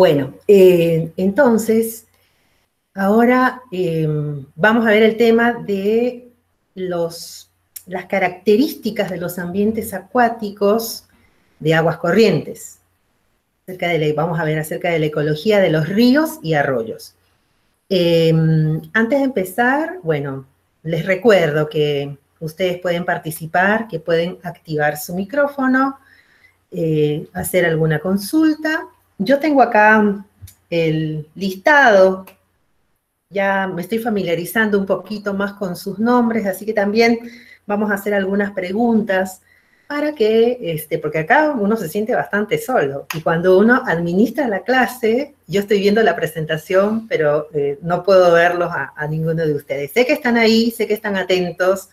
Bueno, entonces, ahora vamos a ver el tema de las características de los ambientes acuáticos de aguas corrientes. Vamos a ver acerca de la ecología de los ríos y arroyos. Antes de empezar, bueno, les recuerdo que ustedes pueden participar, que pueden activar su micrófono, hacer alguna consulta. Yo tengo acá el listado, ya me estoy familiarizando un poquito más con sus nombres, así que también vamos a hacer algunas preguntas para que, porque acá uno se siente bastante solo, y cuando uno administra la clase, yo estoy viendo la presentación, pero no puedo verlos a ninguno de ustedes. Sé que están ahí, sé que están atentos,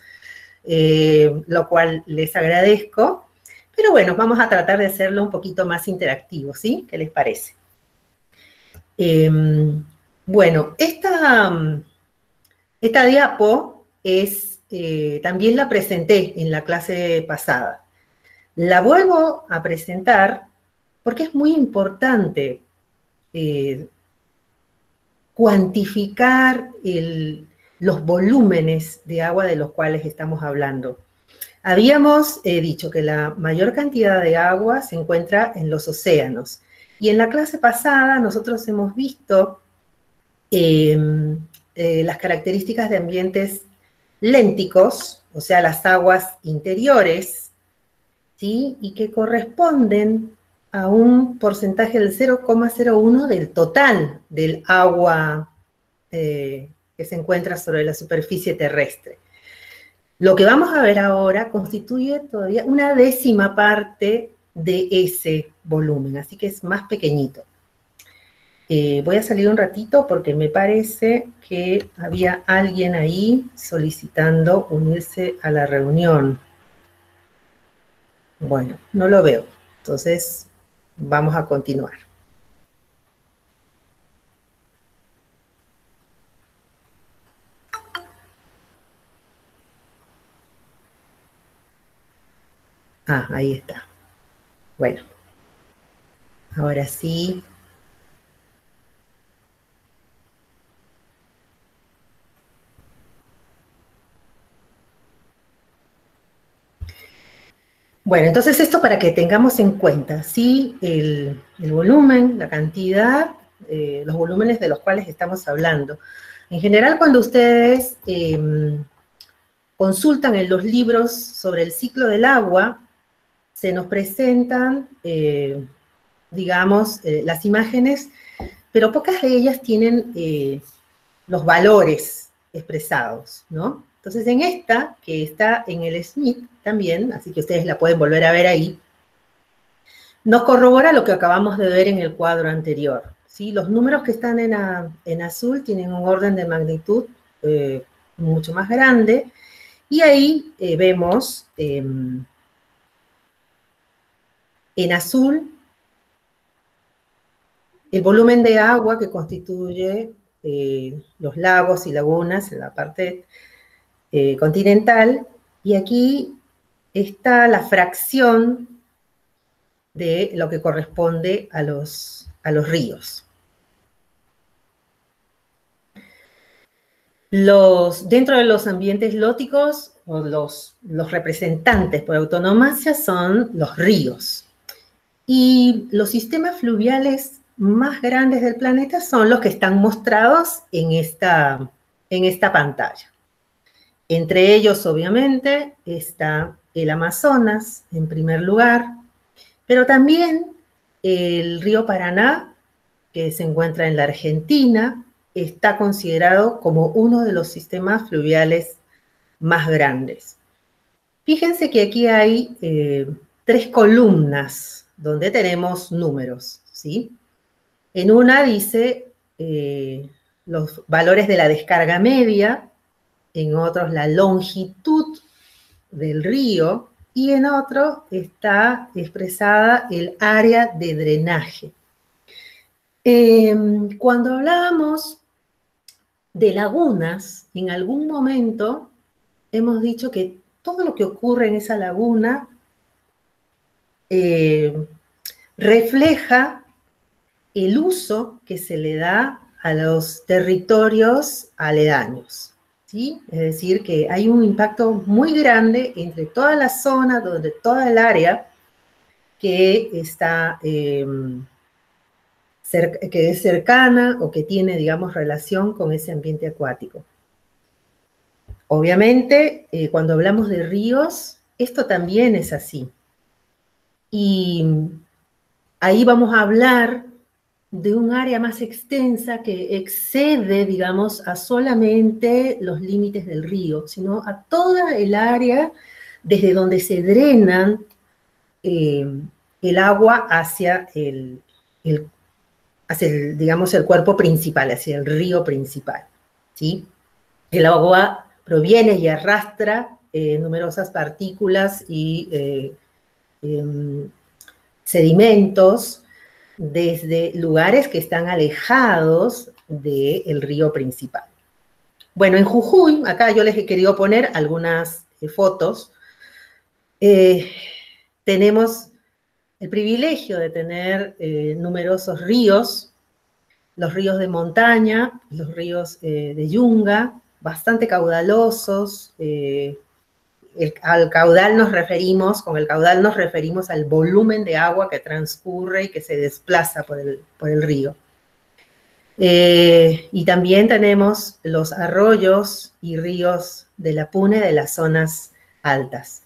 lo cual les agradezco, pero bueno, vamos a tratar de hacerlo un poquito más interactivo, ¿sí? ¿Qué les parece? Bueno, esta diapo también la presenté en la clase pasada. La vuelvo a presentar porque es muy importante cuantificar los volúmenes de agua de los cuales estamos hablando. Habíamos dicho que la mayor cantidad de agua se encuentra en los océanos. Y en la clase pasada nosotros hemos visto las características de ambientes lénticos, o sea, las aguas interiores, ¿sí? Y que corresponden a un porcentaje del 0,01 del total del agua que se encuentra sobre la superficie terrestre. Lo que vamos a ver ahora constituye todavía una décima parte de ese volumen, así que es más pequeñito. Voy a salir un ratito porque me parece que había alguien ahí solicitando unirse a la reunión. Bueno, no lo veo, entonces vamos a continuar. Ah, ahí está. Bueno, ahora sí. Bueno, entonces esto para que tengamos en cuenta, ¿sí? El volumen, la cantidad, los volúmenes de los cuales estamos hablando. En general, cuando ustedes consultan en los libros sobre el ciclo del agua, se nos presentan, digamos, las imágenes, pero pocas de ellas tienen los valores expresados, ¿no? Entonces, en esta, que está en el Smith también, así que ustedes la pueden volver a ver ahí, nos corrobora lo que acabamos de ver en el cuadro anterior, ¿sí? Los números que están en azul tienen un orden de magnitud mucho más grande, y ahí vemos en azul el volumen de agua que constituye los lagos y lagunas en la parte continental, y aquí está la fracción de lo que corresponde a los ríos. Dentro de los ambientes lóticos, o los representantes por autonomía son los ríos. Y los sistemas fluviales más grandes del planeta son los que están mostrados en esta pantalla. Entre ellos, obviamente, está el Amazonas, en primer lugar, pero también el río Paraná, que se encuentra en la Argentina, está considerado como uno de los sistemas fluviales más grandes. Fíjense que aquí hay 3 columnas donde tenemos números, ¿sí? En una dice los valores de la descarga media, en otros la longitud del río, y en otro está expresada el área de drenaje. Cuando hablábamos de lagunas, en algún momento hemos dicho que todo lo que ocurre en esa laguna refleja el uso que se le da a los territorios aledaños, ¿sí? Es decir, que hay un impacto muy grande entre toda la zona, donde toda el área que está, que es cercana o que tiene, digamos, relación con ese ambiente acuático. Obviamente, cuando hablamos de ríos, esto también es así. Y ahí vamos a hablar de un área más extensa que excede, digamos, a solamente los límites del río, sino a toda el área desde donde se drenan el agua hacia digamos, el cuerpo principal, hacia el río principal, ¿sí? El agua proviene y arrastra numerosas partículas y sedimentos desde lugares que están alejados del río principal. Bueno, en Jujuy, acá yo les he querido poner algunas fotos. Tenemos el privilegio de tener numerosos ríos, los ríos de montaña, los ríos de yunga, bastante caudalosos. Al caudal nos referimos, con el caudal nos referimos al volumen de agua que transcurre y que se desplaza por el río. Y también tenemos los arroyos y ríos de la Puna de las zonas altas,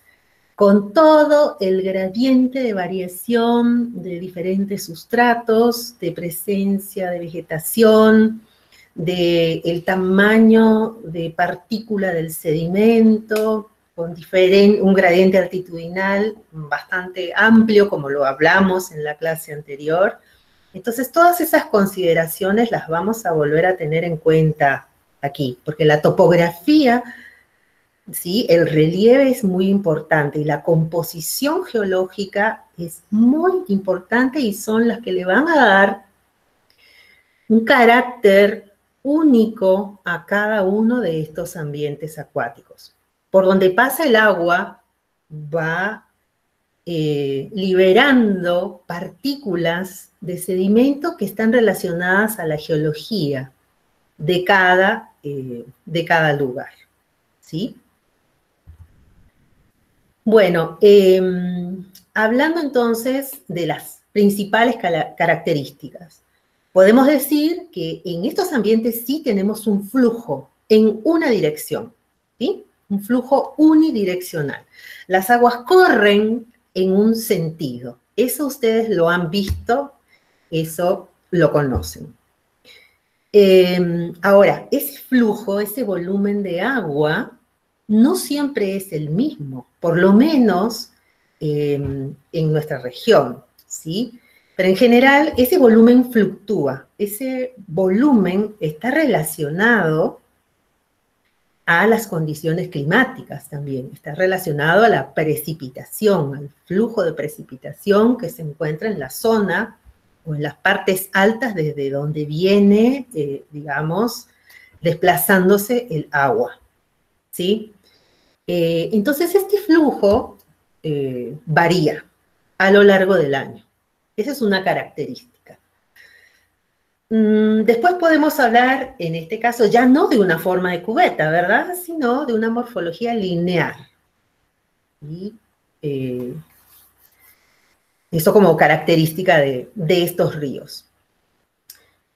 con todo el gradiente de variación de diferentes sustratos, de presencia de vegetación, del tamaño de partícula del sedimento, con un gradiente altitudinal bastante amplio, como lo hablamos en la clase anterior. Entonces, todas esas consideraciones las vamos a volver a tener en cuenta aquí, porque la topografía, ¿sí?, el relieve es muy importante y la composición geológica es muy importante y son las que le van a dar un carácter único a cada uno de estos ambientes acuáticos. Por donde pasa el agua va liberando partículas de sedimento que están relacionadas a la geología de cada lugar, ¿sí? Bueno, hablando entonces de las principales características, podemos decir que en estos ambientes sí tenemos un flujo en una dirección, ¿sí? Un flujo unidireccional. Las aguas corren en un sentido. Eso ustedes lo han visto, eso lo conocen. Ahora, ese flujo, ese volumen de agua, no siempre es el mismo, por lo menos en nuestra región, ¿sí? Pero en general ese volumen fluctúa, ese volumen está relacionado a las condiciones climáticas también, está relacionado a la precipitación, al flujo de precipitación que se encuentra en la zona o en las partes altas desde donde viene, digamos, desplazándose el agua, ¿sí? Entonces este flujo varía a lo largo del año. Esa es una característica. Después podemos hablar, en este caso, ya no de una forma de cubeta, ¿verdad? Sino de una morfología lineal. Y eso como característica de estos ríos.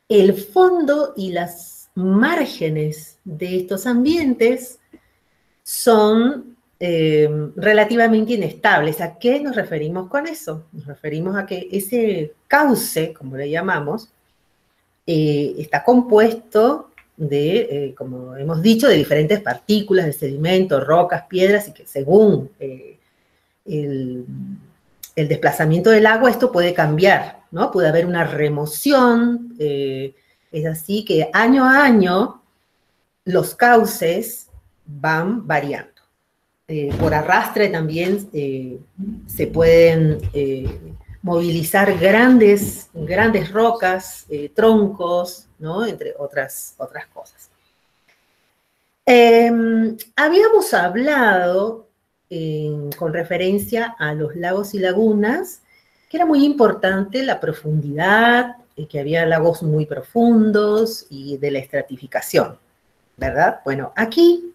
El fondo y las márgenes de estos ambientes son relativamente inestables. ¿A qué nos referimos con eso? Nos referimos a que ese cauce, como le llamamos, está compuesto de, como hemos dicho, de diferentes partículas de sedimento, rocas, piedras, y que según el desplazamiento del agua esto puede cambiar, ¿no? Puede haber una remoción, es así que año a año los cauces van variando. Por arrastre también se pueden movilizar grandes rocas, troncos, ¿no? Entre otras cosas. Habíamos hablado, con referencia a los lagos y lagunas, que era muy importante la profundidad que había lagos muy profundos y de la estratificación, ¿verdad? Bueno, aquí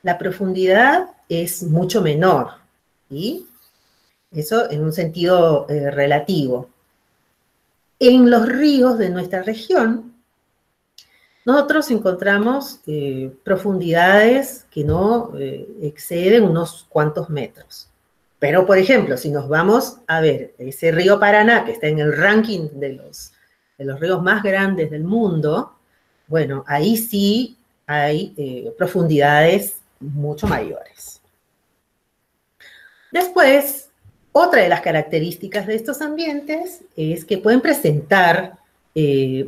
la profundidad es mucho menor, ¿sí? Eso en un sentido relativo. En los ríos de nuestra región, nosotros encontramos profundidades que no exceden unos cuantos metros. Pero, por ejemplo, si nos vamos a ver ese río Paraná, que está en el ranking de los ríos más grandes del mundo, bueno, ahí sí hay profundidades mucho mayores. Después, otra de las características de estos ambientes es que pueden presentar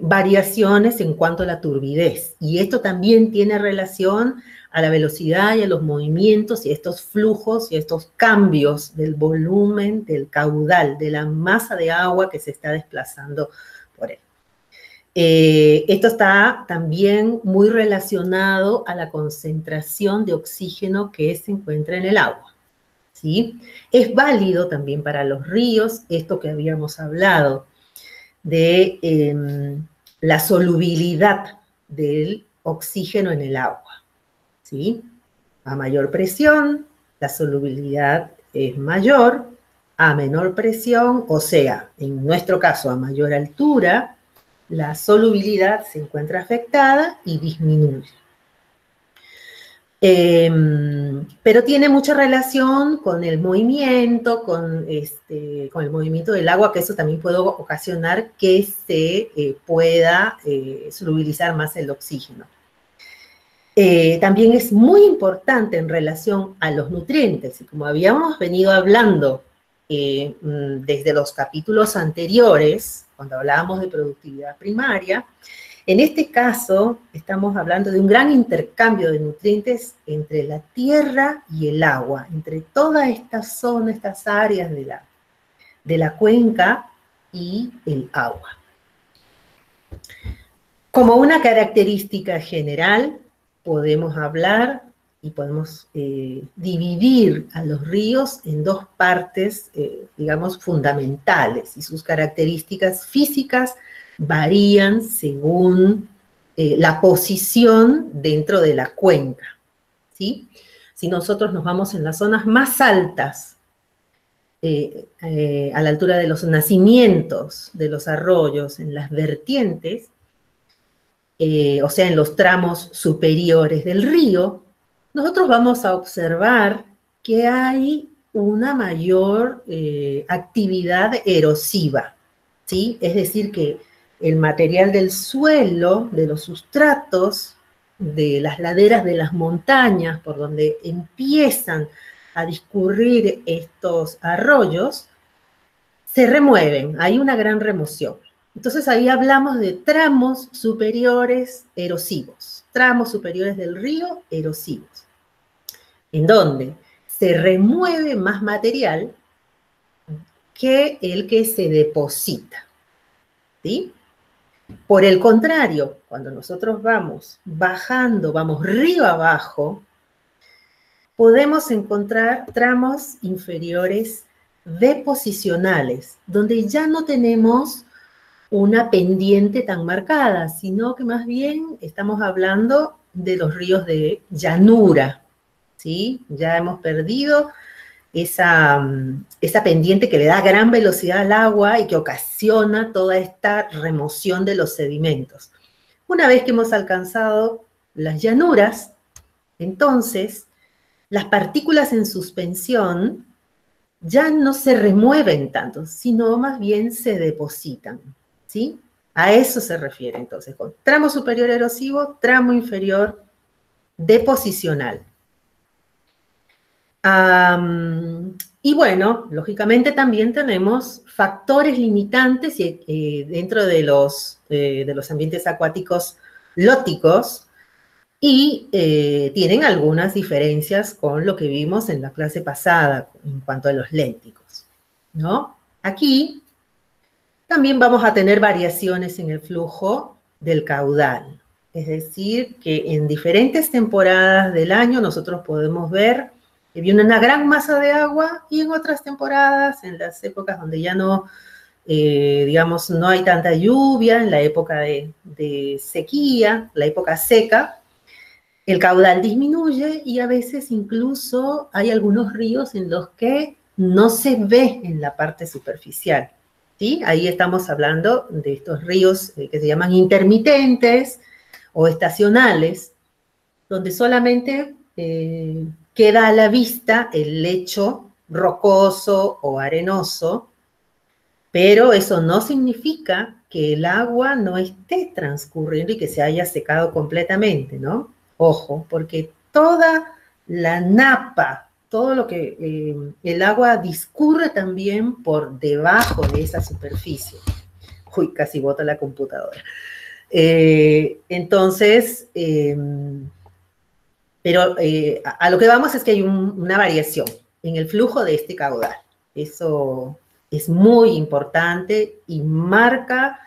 variaciones en cuanto a la turbidez. Y esto también tiene relación a la velocidad y a los movimientos y a estos flujos y a estos cambios del volumen, del caudal, de la masa de agua que se está desplazando por él. Esto está también muy relacionado a la concentración de oxígeno que se encuentra en el agua, ¿sí? Es válido también para los ríos, esto que habíamos hablado, de la solubilidad del oxígeno en el agua, ¿sí? A mayor presión, la solubilidad es mayor, a menor presión, o sea, en nuestro caso a mayor altura, la solubilidad se encuentra afectada y disminuye. Pero tiene mucha relación con el movimiento, con el movimiento del agua, que eso también puede ocasionar que se pueda solubilizar más el oxígeno. También es muy importante en relación a los nutrientes, y como habíamos venido hablando desde los capítulos anteriores, cuando hablábamos de productividad primaria, en este caso, estamos hablando de un gran intercambio de nutrientes entre la tierra y el agua, entre toda esta zona, estas áreas de la cuenca y el agua. Como una característica general, podemos hablar y podemos dividir a los ríos en dos partes, digamos, fundamentales, y sus características físicas varían según la posición dentro de la cuenca, ¿sí? Si nosotros nos vamos en las zonas más altas, a la altura de los nacimientos de los arroyos, en las vertientes, o sea, en los tramos superiores del río, nosotros vamos a observar que hay una mayor actividad erosiva, ¿sí? Es decir, que el material del suelo, de los sustratos, de las laderas de las montañas, por donde empiezan a discurrir estos arroyos, se remueven, hay una gran remoción. Entonces ahí hablamos de tramos superiores erosivos, tramos superiores del río erosivos, en donde se remueve más material que el que se deposita, ¿sí? Por el contrario, cuando nosotros vamos bajando, vamos río abajo, podemos encontrar tramos inferiores deposicionales, donde ya no tenemos una pendiente tan marcada, sino que más bien estamos hablando de los ríos de llanura, ¿sí? Ya hemos perdido esa pendiente que le da gran velocidad al agua y que ocasiona toda esta remoción de los sedimentos. Una vez que hemos alcanzado las llanuras, entonces las partículas en suspensión ya no se remueven tanto, sino más bien se depositan, ¿sí? A eso se refiere entonces, con tramo superior erosivo, tramo inferior deposicional. Y bueno, lógicamente también tenemos factores limitantes dentro de los ambientes acuáticos lóticos y tienen algunas diferencias con lo que vimos en la clase pasada en cuanto a los lénticos, ¿no? Aquí también vamos a tener variaciones en el flujo del caudal, es decir, que en diferentes temporadas del año nosotros podemos ver que viene una gran masa de agua y en otras temporadas, en las épocas donde ya no digamos, no hay tanta lluvia en la época de sequía, la época seca, el caudal disminuye y a veces incluso hay algunos ríos en los que no se ve en la parte superficial, ¿sí? Ahí estamos hablando de estos ríos que se llaman intermitentes o estacionales, donde solamente queda a la vista el lecho rocoso o arenoso, pero eso no significa que el agua no esté transcurriendo y que se haya secado completamente, ¿no? Ojo, porque toda la napa, todo lo que el agua discurre también por debajo de esa superficie. Uy, casi bota la computadora. Entonces, pero a lo que vamos es que hay una variación en el flujo de este caudal. Eso es muy importante y marca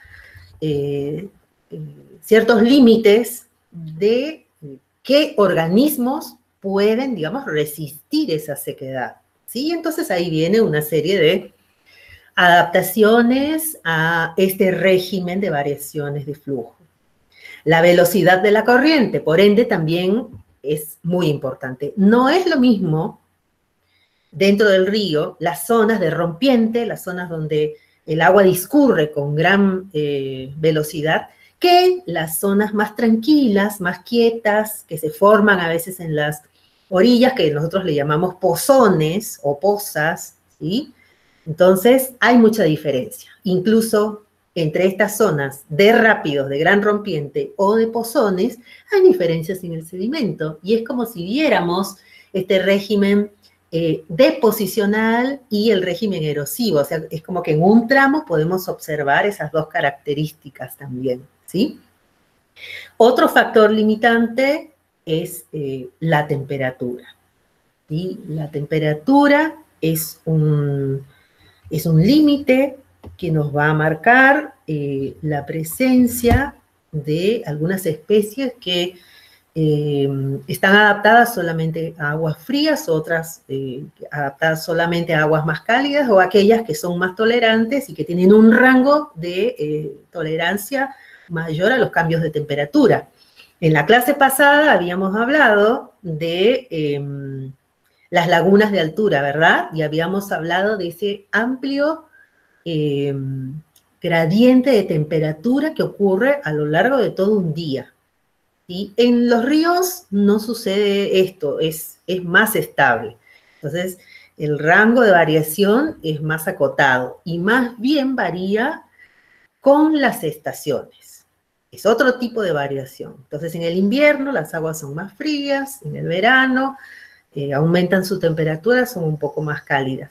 ciertos límites de qué organismos pueden, digamos, resistir esa sequedad, ¿sí? Entonces ahí viene una serie de adaptaciones a este régimen de variaciones de flujo. La velocidad de la corriente, por ende, también es muy importante. No es lo mismo dentro del río las zonas de rompiente, las zonas donde el agua discurre con gran velocidad, que las zonas más tranquilas, más quietas, que se forman a veces en las orillas, que nosotros le llamamos pozones o pozas, ¿sí? Entonces, hay mucha diferencia. Incluso entre estas zonas de rápidos, de gran rompiente o de pozones, hay diferencias en el sedimento. Y es como si viéramos este régimen deposicional y el régimen erosivo. O sea, es como que en un tramo podemos observar esas dos características también, ¿sí? Otro factor limitante es la temperatura, ¿sí? La temperatura es un límite que nos va a marcar la presencia de algunas especies que están adaptadas solamente a aguas frías, otras adaptadas solamente a aguas más cálidas, o aquellas que son más tolerantes y que tienen un rango de tolerancia mayor a los cambios de temperatura. En la clase pasada habíamos hablado de las lagunas de altura, ¿verdad? Y habíamos hablado de ese amplio gradiente de temperatura que ocurre a lo largo de todo un día. ¿Sí? En los ríos no sucede esto, es más estable. Entonces, el rango de variación es más acotado y más bien varía con las estaciones. Es otro tipo de variación. Entonces, en el invierno las aguas son más frías, en el verano aumentan su temperatura, son un poco más cálidas.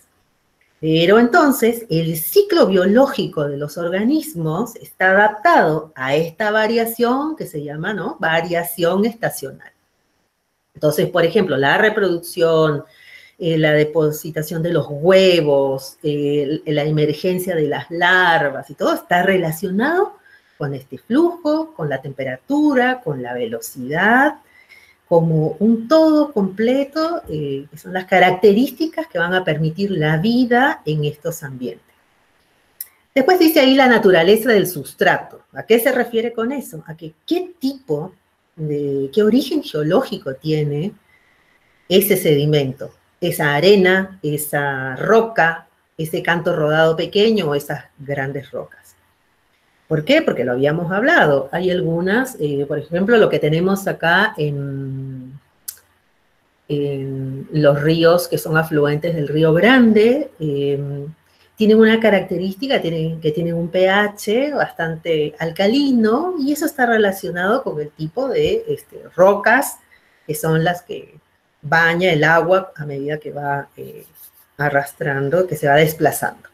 Pero entonces, el ciclo biológico de los organismos está adaptado a esta variación que se llama, ¿no?, variación estacional. Entonces, por ejemplo, la reproducción, la depositación de los huevos, la emergencia de las larvas y todo está relacionado con este flujo, con la temperatura, con la velocidad, como un todo completo, que son las características que van a permitir la vida en estos ambientes. Después dice ahí la naturaleza del sustrato. ¿A qué se refiere con eso? A que qué tipo qué origen geológico tiene ese sedimento, esa arena, esa roca, ese canto rodado pequeño o esas grandes rocas. ¿Por qué? Porque lo habíamos hablado. Hay algunas, por ejemplo, lo que tenemos acá en los ríos que son afluentes del Río Grande, tienen una característica, que tienen un pH bastante alcalino, y eso está relacionado con el tipo de rocas, que son las que baña el agua a medida que va arrastrando, que se va desplazando.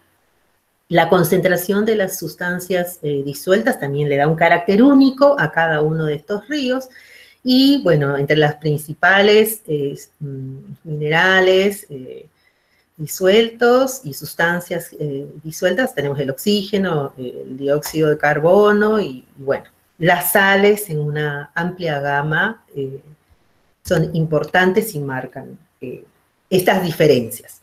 La concentración de las sustancias disueltas también le da un carácter único a cada uno de estos ríos. Y bueno, entre las principales minerales disueltos y sustancias disueltas tenemos el oxígeno, el dióxido de carbono y bueno, las sales en una amplia gama son importantes y marcan estas diferencias.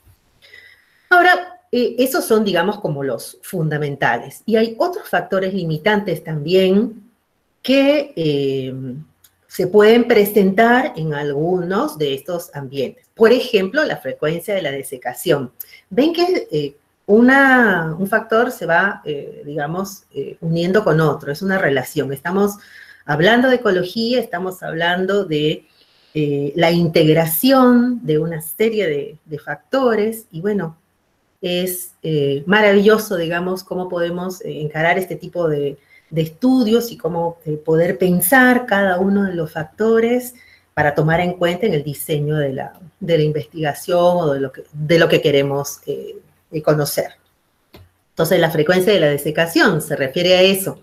Ahora, esos son, digamos, como los fundamentales. Y hay otros factores limitantes también que se pueden presentar en algunos de estos ambientes. Por ejemplo, la frecuencia de la desecación. Ven que un factor se va, digamos, uniendo con otro, es una relación. Estamos hablando de ecología, estamos hablando de la integración de una serie de factores, y bueno, es maravilloso, digamos, cómo podemos encarar este tipo de estudios y cómo poder pensar cada uno de los factores para tomar en cuenta en el diseño de la investigación o de lo que queremos conocer. Entonces, la frecuencia de la desecación se refiere a eso,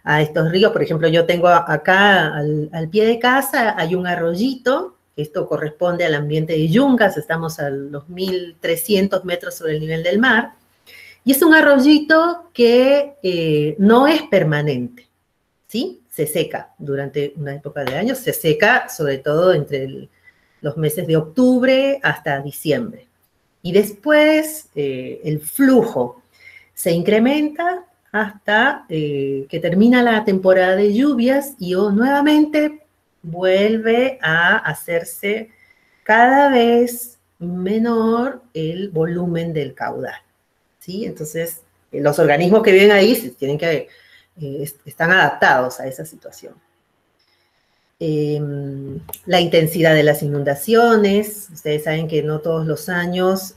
a estos ríos. Por ejemplo, yo tengo acá al pie de casa, hay un arroyito. Esto corresponde al ambiente de Yungas, estamos a los 1.300 metros sobre el nivel del mar, y es un arroyito que no es permanente, ¿sí? Se seca durante una época de año, se seca sobre todo entre los meses de octubre hasta diciembre. Y después el flujo se incrementa hasta que termina la temporada de lluvias y nuevamente vuelve a hacerse cada vez menor el volumen del caudal, ¿sí? Entonces, los organismos que viven ahí están adaptados a esa situación. La intensidad de las inundaciones, ustedes saben que no todos los años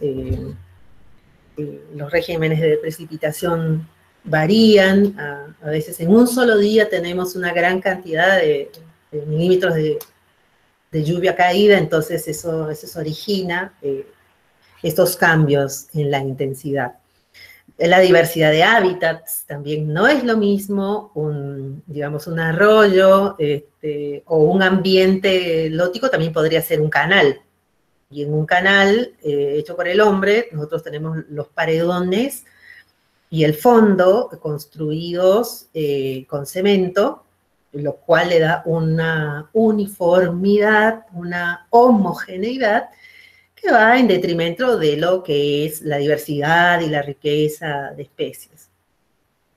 los regímenes de precipitación varían, a veces en un solo día tenemos una gran cantidad de milímetros de lluvia caída, entonces eso origina estos cambios en la intensidad. La diversidad de hábitats también no es lo mismo, digamos, un arroyo o un ambiente lótico también podría ser un canal. Y en un canal hecho por el hombre, nosotros tenemos los paredones y el fondo construidos con cemento, lo cual le da una uniformidad, una homogeneidad que va en detrimento de lo que es la diversidad y la riqueza de especies.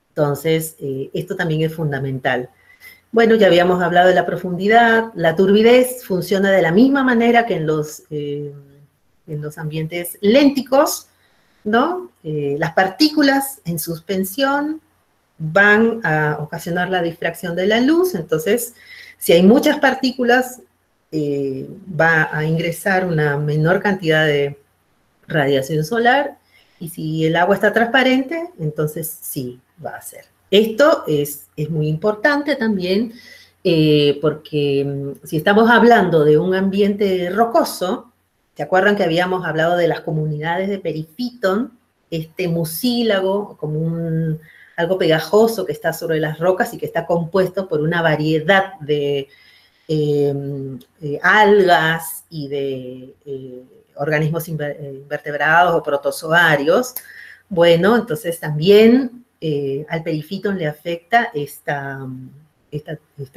Entonces, esto también es fundamental. Bueno, ya habíamos hablado de la profundidad. La turbidez funciona de la misma manera que en los ambientes lénticos, ¿no? Las partículas en suspensión van a ocasionar la difracción de la luz, entonces, si hay muchas partículas, va a ingresar una menor cantidad de radiación solar, y si el agua está transparente, entonces sí va a ser. Esto es muy importante también, porque si estamos hablando de un ambiente rocoso, ¿se acuerdan que habíamos hablado de las comunidades de perifitón? Este mucílago, como algo pegajoso que está sobre las rocas y que está compuesto por una variedad de algas y de organismos invertebrados o protozoarios. Bueno, entonces también al perifitón le afecta esta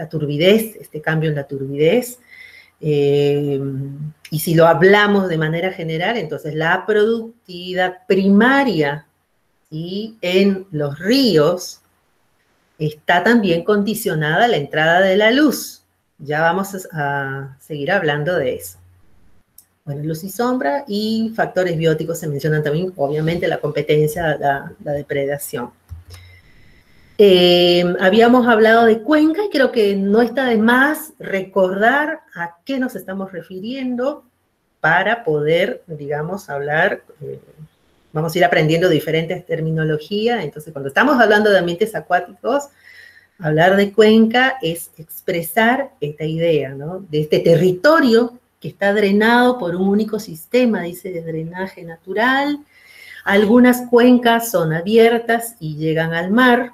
turbidez, este cambio en la turbidez. Y si lo hablamos de manera general, entonces la productividad primaria, ¿sí?, en los ríos está también condicionada a la entrada de la luz. Ya vamos a seguir hablando de eso. Bueno, luz y sombra y factores bióticos se mencionan también, obviamente la competencia, la depredación. Habíamos hablado de cuenca y creo que no está de más recordar a qué nos estamos refiriendo para poder, digamos, hablar. Vamos a ir aprendiendo diferentes terminologías. Entonces, cuando estamos hablando de ambientes acuáticos, hablar de cuenca es expresar esta idea, ¿no?, de este territorio que está drenado por un único sistema, dice, de drenaje natural. Algunas cuencas son abiertas y llegan al mar,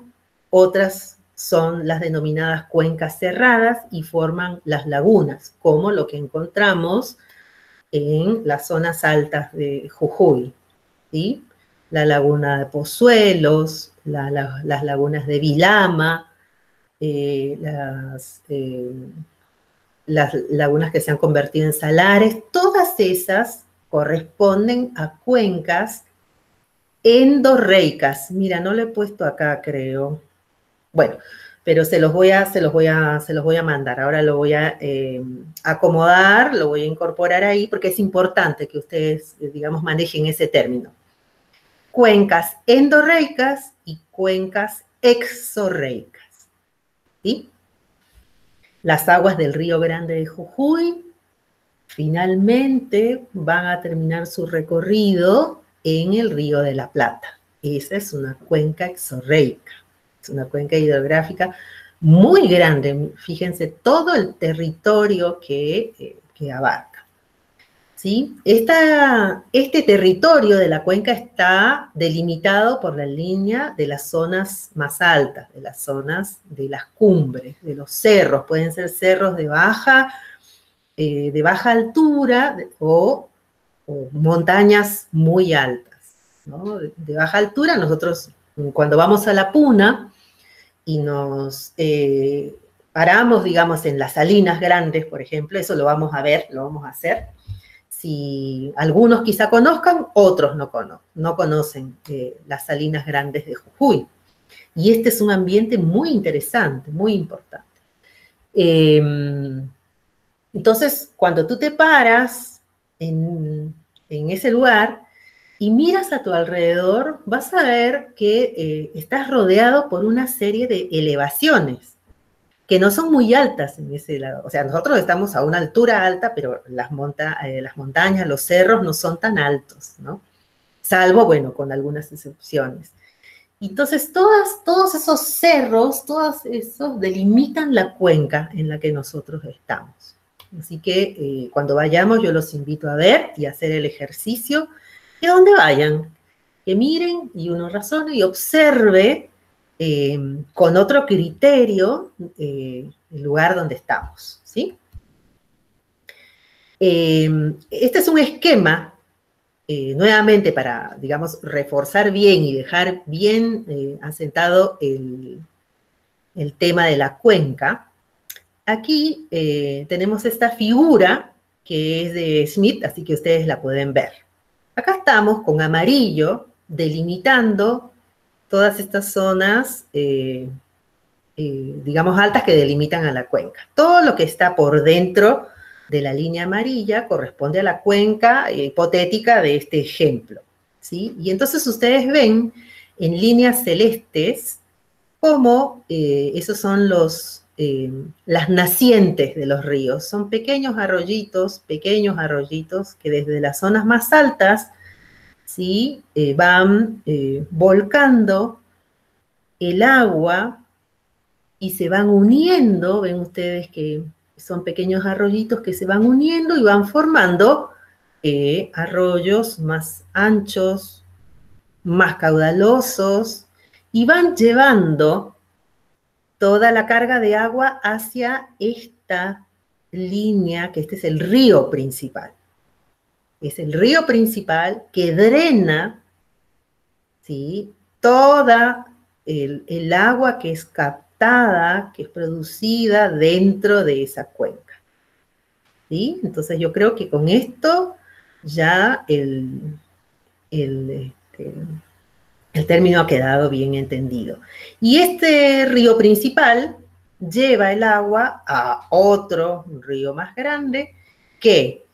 otras son las denominadas cuencas cerradas y forman las lagunas, como lo que encontramos en las zonas altas de Jujuy, ¿sí? La laguna de Pozuelos, las lagunas de Vilama, las lagunas que se han convertido en salares, todas esas corresponden a cuencas endorreicas. Mira, no lo he puesto acá, creo. Bueno, pero se los voy a mandar. Ahora lo voy a acomodar, lo voy a incorporar ahí, porque es importante que ustedes, digamos, manejen ese término. Cuencas endorreicas y cuencas exorreicas, ¿sí? Las aguas del Río Grande de Jujuy finalmente van a terminar su recorrido en el Río de la Plata. Esa es una cuenca exorreica, es una cuenca hidrográfica muy grande. Fíjense todo el territorio que abarca. ¿Sí? Este territorio de la cuenca está delimitado por la línea de las zonas más altas, de las zonas de las cumbres, de los cerros. Pueden ser cerros de baja altura o montañas muy altas, ¿no? De baja altura, nosotros cuando vamos a la Puna y nos paramos, digamos, en las salinas grandes, por ejemplo, eso lo vamos a ver, lo vamos a hacer. Si algunos quizá conozcan, otros no conocen las salinas grandes de Jujuy. Y este es un ambiente muy interesante, muy importante. Entonces, cuando tú te paras en ese lugar y miras a tu alrededor, vas a ver que estás rodeado por una serie de elevaciones que no son muy altas en ese lado. O sea, nosotros estamos a una altura alta, pero las montañas, los cerros no son tan altos, ¿no? Salvo, bueno, con algunas excepciones. Entonces, todos esos cerros, todos esos delimitan la cuenca en la que nosotros estamos. Así que cuando vayamos, yo los invito a ver y a hacer el ejercicio de donde vayan, que miren y uno razone y observe con otro criterio el lugar donde estamos, ¿sí? Este es un esquema, nuevamente para, digamos, reforzar bien y dejar bien asentado el tema de la cuenca. Aquí tenemos esta figura que es de Smith, así que ustedes la pueden ver. Acá estamos con amarillo delimitando todas estas zonas, digamos, altas que delimitan a la cuenca. Todo lo que está por dentro de la línea amarilla corresponde a la cuenca hipotética de este ejemplo, ¿sí? Y entonces ustedes ven en líneas celestes cómo esos son las nacientes de los ríos. Son pequeños arroyitos que desde las zonas más altas, ¿sí? Van volcando el agua y se van uniendo. Ven ustedes que son pequeños arroyitos que se van uniendo y van formando arroyos más anchos, más caudalosos, y van llevando toda la carga de agua hacia esta línea, que este es el río principal. Es el río principal que drena, ¿sí?, toda el agua que es captada, que es producida dentro de esa cuenca, ¿sí? Entonces yo creo que con esto ya el término ha quedado bien entendido. Y este río principal lleva el agua a otro río más grande que,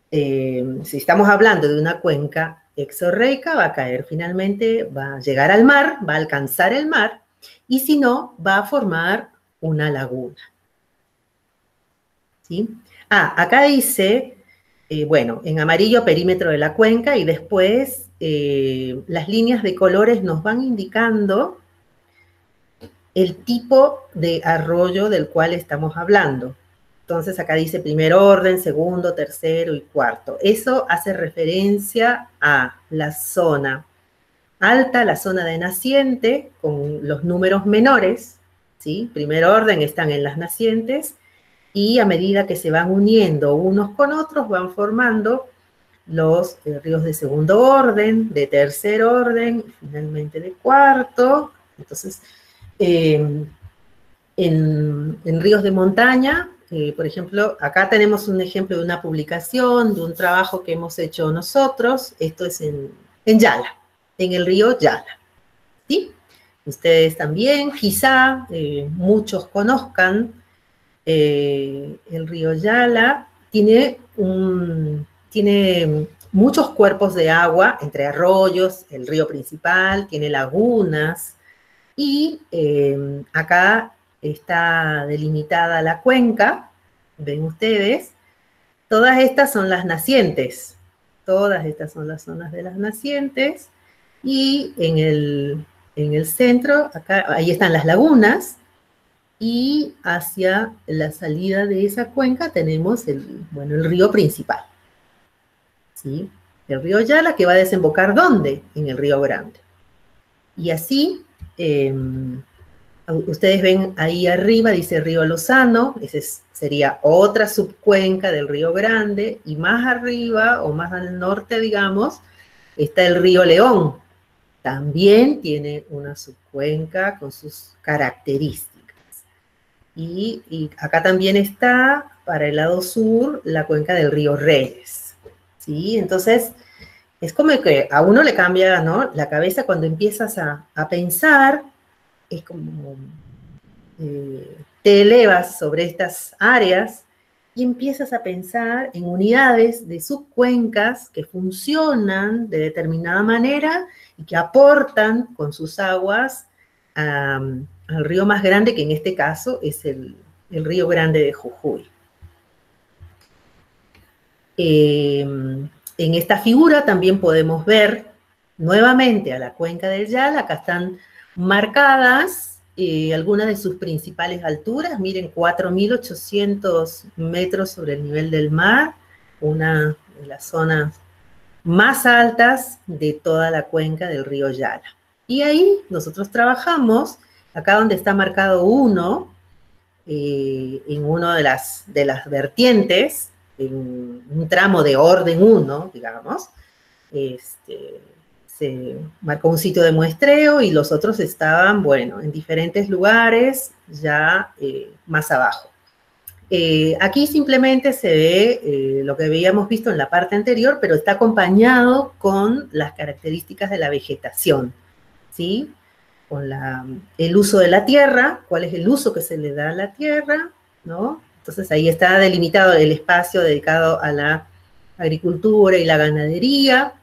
si estamos hablando de una cuenca exorreica, va a caer finalmente, va a llegar al mar, va a alcanzar el mar, y si no, va a formar una laguna, ¿sí? Acá dice, bueno, en amarillo perímetro de la cuenca, y después las líneas de colores nos van indicando el tipo de arroyo del cual estamos hablando. Entonces acá dice primer orden, segundo, tercero y cuarto. Eso hace referencia a la zona alta, la zona de naciente, con los números menores, ¿sí? Primer orden están en las nacientes, y a medida que se van uniendo unos con otros, van formando los ríos de segundo orden, de tercer orden, y finalmente de cuarto. Entonces, en ríos de montaña, por ejemplo, acá tenemos un ejemplo de una publicación, de un trabajo que hemos hecho nosotros. Esto es en Yala, en el río Yala, ¿sí? Ustedes también, quizá muchos conozcan el río Yala, tiene muchos cuerpos de agua, entre arroyos, el río principal, tiene lagunas, y acá está delimitada la cuenca, ven ustedes, todas estas son las nacientes, todas estas son las zonas de las nacientes, y en el centro, acá, ahí están las lagunas, y hacia la salida de esa cuenca tenemos el río principal, ¿sí? El río Yala, que va a desembocar, ¿dónde? En el río Grande. Y así, ustedes ven ahí arriba, dice río Lozano, ese sería otra subcuenca del río Grande, y más arriba, o más al norte, digamos, está el río León. También tiene una subcuenca con sus características. Y acá también está, para el lado sur, la cuenca del río Reyes, ¿sí? Entonces, es como que a uno le cambia, ¿no?, la cabeza cuando empiezas a pensar, es como te elevas sobre estas áreas y empiezas a pensar en unidades de subcuencas que funcionan de determinada manera y que aportan con sus aguas al río más grande, que en este caso es el río Grande de Jujuy. En esta figura también podemos ver nuevamente a la cuenca del Yala. Acá están marcadas algunas de sus principales alturas. Miren, 4.800 metros sobre el nivel del mar, una de las zonas más altas de toda la cuenca del río Yala. Y ahí nosotros trabajamos, acá donde está marcado 1, en una de las vertientes, en un tramo de orden 1, digamos, se marcó un sitio de muestreo y los otros estaban, bueno, en diferentes lugares, ya más abajo. Aquí simplemente se ve lo que habíamos visto en la parte anterior, pero está acompañado con las características de la vegetación, ¿sí? Con el uso de la tierra, cuál es el uso que se le da a la tierra, ¿no? Entonces ahí está delimitado el espacio dedicado a la agricultura y la ganadería.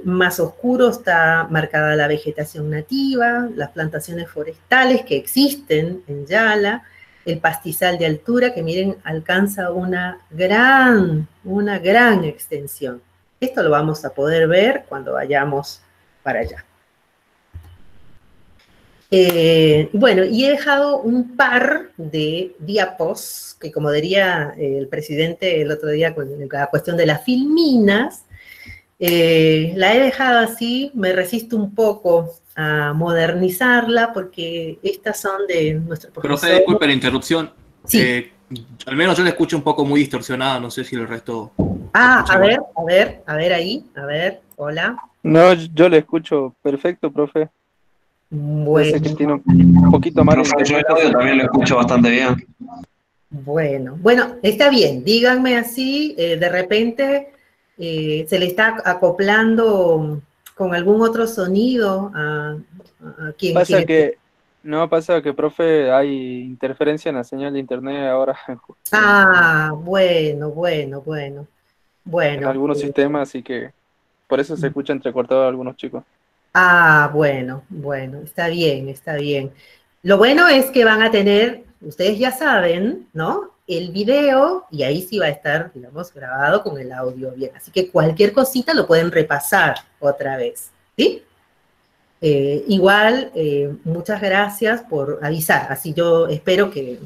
Más oscuro está marcada la vegetación nativa, las plantaciones forestales que existen en Yala, el pastizal de altura, que miren, alcanza una gran extensión. Esto lo vamos a poder ver cuando vayamos para allá. Bueno, y he dejado un par de diapos, que como diría el presidente el otro día con la cuestión de las filminas, la he dejado así, me resisto un poco a modernizarla, porque estas son de nuestro profesor. Profe, disculpe la interrupción. Sí. Al menos yo la escucho un poco muy distorsionada, no sé si el resto... A ver ahí, hola. No, yo le escucho perfecto, profe. Bueno. Parece que tiene un poquito más. Profe, yo el audio también lo escucho bastante bien. Bueno, está bien, díganme así, de repente se le está acoplando con algún otro sonido a quien... Pasa que, profe, hay interferencia en la señal de internet ahora. Ah, bueno. En algunos sistemas, así que por eso se escucha entrecortado a algunos chicos. Ah, bueno, está bien. Lo bueno es que van a tener, ustedes ya saben, ¿no?, el video, y ahí sí va a estar, digamos, grabado con el audio bien. Así que cualquier cosita lo pueden repasar otra vez, ¿sí? Igual, muchas gracias por avisar. Así yo espero que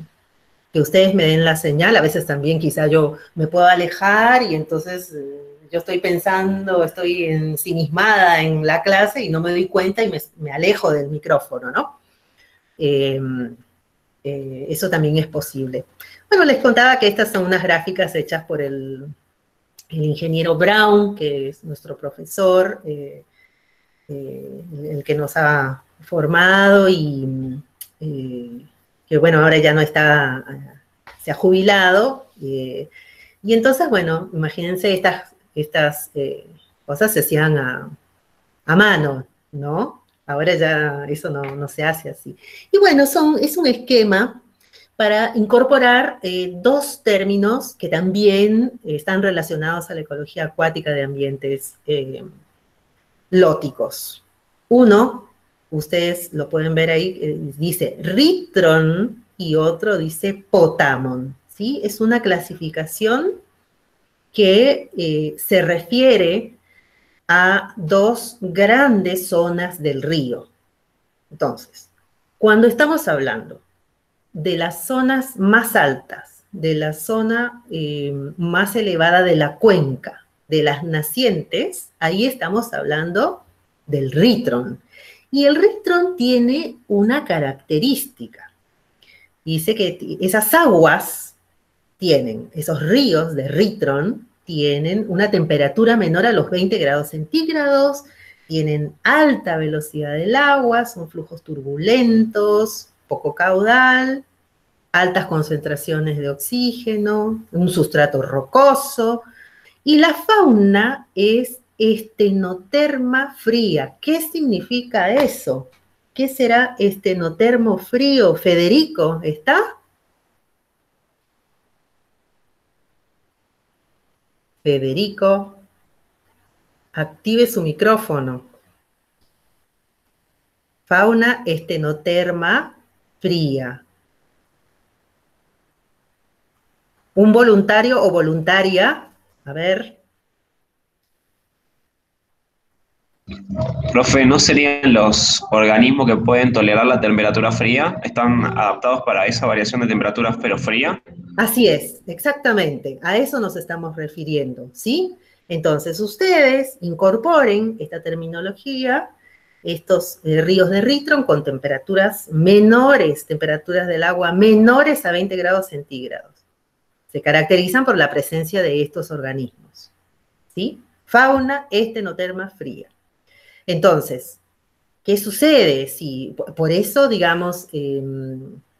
ustedes me den la señal. A veces también quizá yo me puedo alejar y entonces... yo estoy pensando, estoy ensimismada en la clase y no me doy cuenta y me alejo del micrófono, ¿no? Eso también es posible. Bueno, les contaba que estas son unas gráficas hechas por el ingeniero Brown, que es nuestro profesor, el que nos ha formado y que, bueno, ahora ya no está, se ha jubilado. Y entonces, bueno, imagínense estas cosas se hacían a mano, ¿no? Ahora ya eso no se hace así. Y bueno, es un esquema para incorporar dos términos que también están relacionados a la ecología acuática de ambientes lóticos. Uno, ustedes lo pueden ver ahí, dice ritron y otro dice potamon, ¿sí? Es una clasificación que se refiere a dos grandes zonas del río. Entonces, cuando estamos hablando de las zonas más altas, de la zona más elevada de la cuenca, de las nacientes, ahí estamos hablando del ritron. Y el ritron tiene una característica. Dice que esas aguas tienen, esos ríos de ritron, tienen una temperatura menor a los 20 grados centígrados, tienen alta velocidad del agua, son flujos turbulentos, poco caudal, altas concentraciones de oxígeno, un sustrato rocoso, y la fauna es estenoterma fría. ¿Qué significa eso? ¿Qué será estenotermo frío? Federico, ¿está? Federico, active su micrófono. Fauna estenoterma fría. ¿Un voluntario o voluntaria? A ver. Profe, ¿no serían los organismos que pueden tolerar la temperatura fría? ¿Están adaptados para esa variación de temperatura pero fría? Así es, exactamente. A eso nos estamos refiriendo, ¿sí? Entonces, ustedes incorporen esta terminología, estos ríos de ritron con temperaturas menores, temperaturas del agua menores a 20 grados centígrados. Se caracterizan por la presencia de estos organismos, ¿sí? Fauna estenoterma fría. Entonces, ¿qué sucede? Si, por eso, digamos,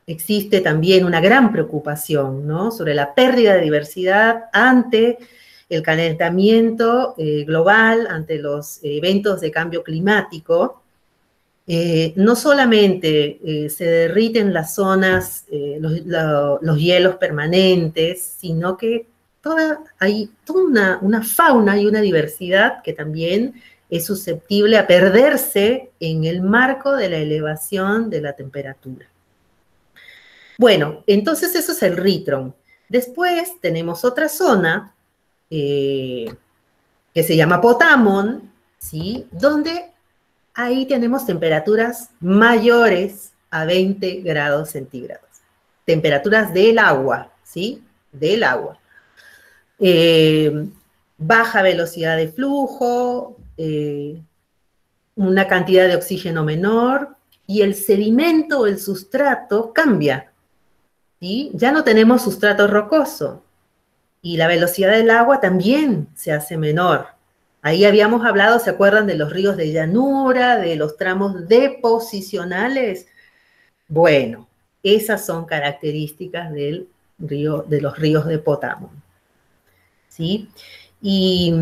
existe también una gran preocupación, ¿no?, sobre la pérdida de diversidad ante el calentamiento global, ante los eventos de cambio climático. No solamente se derriten las zonas, los hielos permanentes, sino que hay toda una fauna y una diversidad que también es susceptible a perderse en el marco de la elevación de la temperatura. Bueno, entonces eso es el ritron. Después tenemos otra zona que se llama potamon, ¿sí?, donde ahí tenemos temperaturas mayores a 20 grados centígrados. Temperaturas del agua, ¿sí? Del agua. Baja velocidad de flujo, una cantidad de oxígeno menor, y el sedimento o el sustrato cambia, ¿sí? Ya no tenemos sustrato rocoso, y la velocidad del agua también se hace menor. Ahí habíamos hablado, ¿se acuerdan de los ríos de llanura, de los tramos deposicionales? Bueno, esas son características de los ríos de Potamon, ¿sí? Y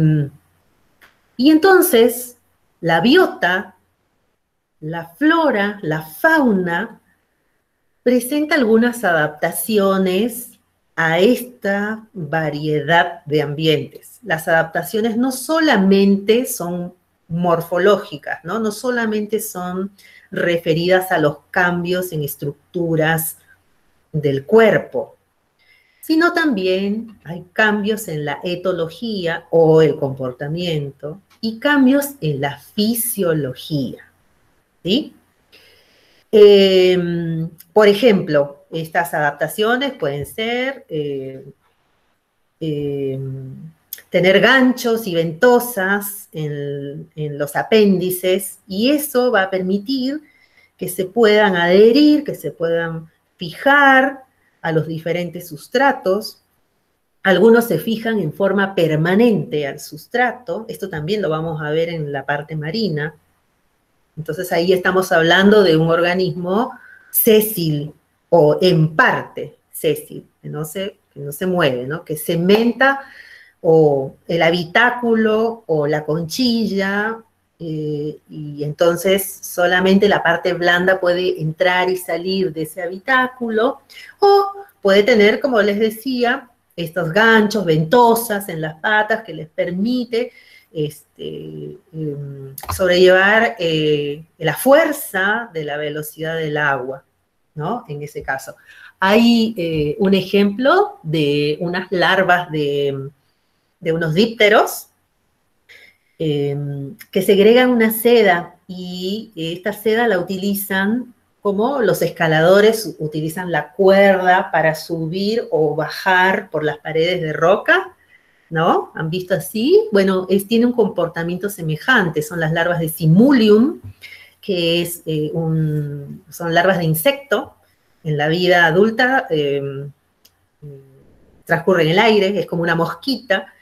entonces, la biota, la flora, la fauna, presenta algunas adaptaciones a esta variedad de ambientes. Las adaptaciones no solamente son morfológicas, ¿no? No solamente son referidas a los cambios en estructuras del cuerpo, sino también hay cambios en la etología o el comportamiento y cambios en la fisiología, ¿sí? Por ejemplo, estas adaptaciones pueden ser tener ganchos y ventosas en los apéndices, y eso va a permitir que se puedan adherir, que se puedan fijar a los diferentes sustratos. Algunos se fijan en forma permanente al sustrato. Esto también lo vamos a ver en la parte marina. Entonces ahí estamos hablando de un organismo sésil o en parte sésil, que no se mueve, ¿no?, que cementa o el habitáculo o la conchilla y entonces solamente la parte blanda puede entrar y salir de ese habitáculo, o puede tener, como les decía, estos ganchos, ventosas en las patas que les permite sobrellevar la fuerza de la velocidad del agua, ¿no? En ese caso. Hay un ejemplo de unas larvas de unos dípteros que segregan una seda, y esta seda la utilizan como los escaladores utilizan la cuerda para subir o bajar por las paredes de roca, ¿no? ¿Han visto así? Bueno, tiene un comportamiento semejante, son las larvas de Simulium, que son larvas de insecto. En la vida adulta transcurre en el aire, es como una mosquita,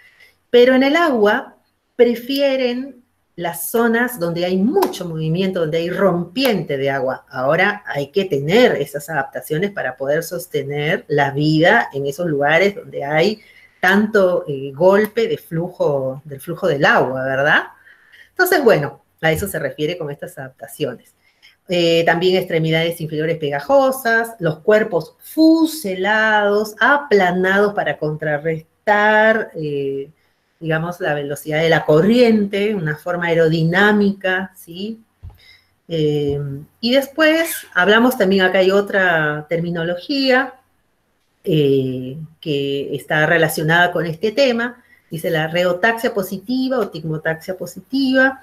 pero en el agua prefieren las zonas donde hay mucho movimiento, donde hay rompiente de agua. Ahora hay que tener esas adaptaciones para poder sostener la vida en esos lugares donde hay tanto golpe del flujo del agua, ¿verdad? Entonces, bueno, a eso se refiere con estas adaptaciones. También extremidades inferiores pegajosas, los cuerpos fuselados, aplanados para contrarrestar, digamos, la velocidad de la corriente, una forma aerodinámica, ¿sí? Y después hablamos también, acá hay otra terminología que está relacionada con este tema, dice la reotaxia positiva o tigmotaxia positiva.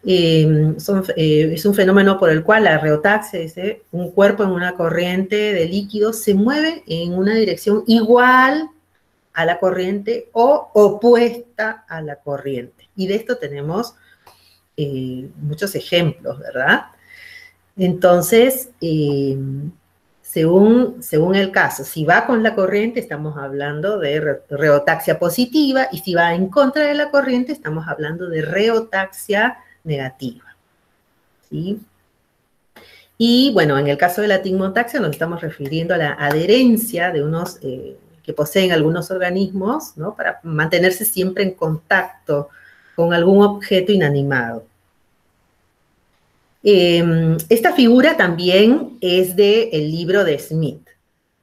Es un fenómeno por el cual la reotaxia, dice, un cuerpo en una corriente de líquido se mueve en una dirección igual a la corriente o opuesta a la corriente. Y de esto tenemos muchos ejemplos, ¿verdad? Entonces, según el caso, si va con la corriente, estamos hablando de reotaxia positiva, y si va en contra de la corriente, estamos hablando de reotaxia negativa, ¿sí? Y, bueno, en el caso de la tigmotaxia nos estamos refiriendo a la adherencia de unos que poseen algunos organismos, ¿no? Para mantenerse siempre en contacto con algún objeto inanimado. Esta figura también es del libro de Smith,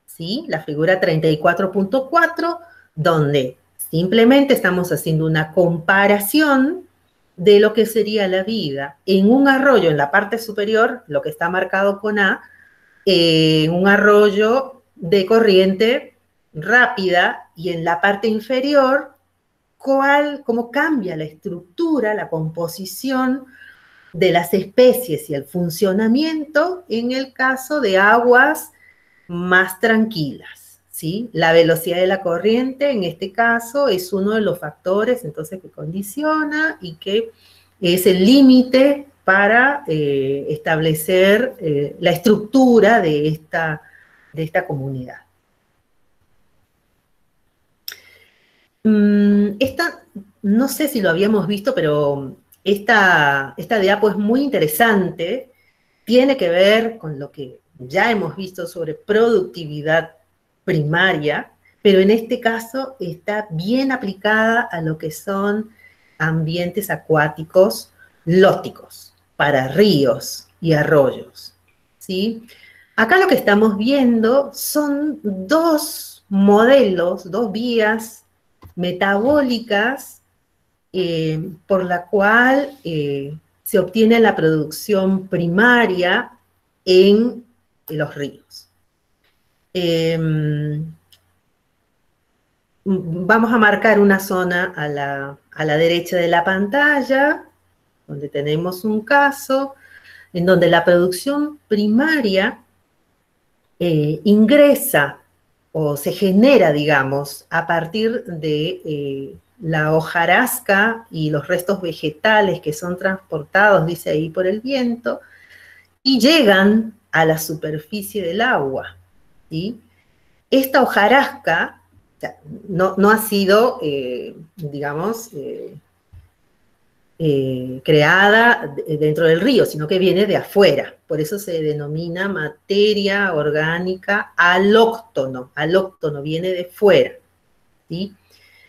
¿sí? La figura 34.4, donde simplemente estamos haciendo una comparación de lo que sería la vida en un arroyo en la parte superior, lo que está marcado con A, un arroyo de corriente rápida, y en la parte inferior, cómo cambia la estructura, la composición de las especies y el funcionamiento en el caso de aguas más tranquilas, ¿sí? La velocidad de la corriente, en este caso, es uno de los factores, entonces, que condiciona y que es el límite para establecer la estructura de esta comunidad. No sé si lo habíamos visto, pero esta diapo es muy interesante, tiene que ver con lo que ya hemos visto sobre productividad primaria, pero en este caso está bien aplicada a lo que son ambientes acuáticos lóticos, para ríos y arroyos, ¿sí? Acá lo que estamos viendo son dos modelos, dos vías metabólicas por la cual se obtiene la producción primaria en los ríos. Vamos a marcar una zona a la derecha de la pantalla, donde tenemos un caso en donde la producción primaria ingresa o se genera, digamos, a partir de la hojarasca y los restos vegetales que son transportados, dice ahí, por el viento, y llegan a la superficie del agua, ¿sí? Esta hojarasca, o sea, no ha sido, digamos, creada dentro del río, sino que viene de afuera. Por eso se denomina materia orgánica alóctono. Alóctono viene de fuera, ¿sí?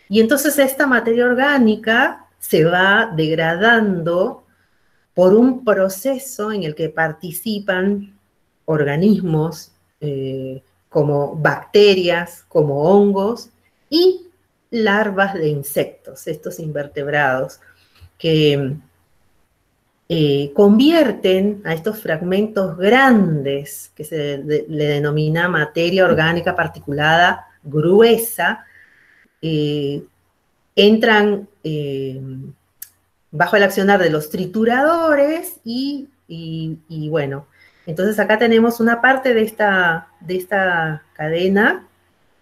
Y entonces esta materia orgánica se va degradando por un proceso en el que participan organismos como bacterias, como hongos y larvas de insectos, estos invertebrados, que convierten a estos fragmentos grandes, que le denomina materia orgánica particulada gruesa, entran bajo el accionar de los trituradores y bueno, entonces acá tenemos una parte de esta cadena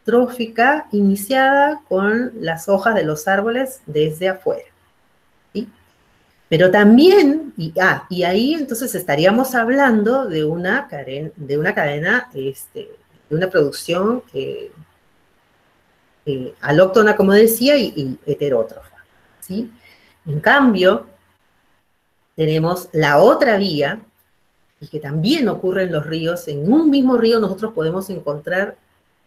trófica iniciada con las hojas de los árboles desde afuera, ¿sí? Pero también, y ahí entonces estaríamos hablando de una cadena, de una producción alóctona, como decía, y heterótrofa, ¿sí? En cambio, tenemos la otra vía, y que también ocurre en los ríos. En un mismo río nosotros podemos encontrar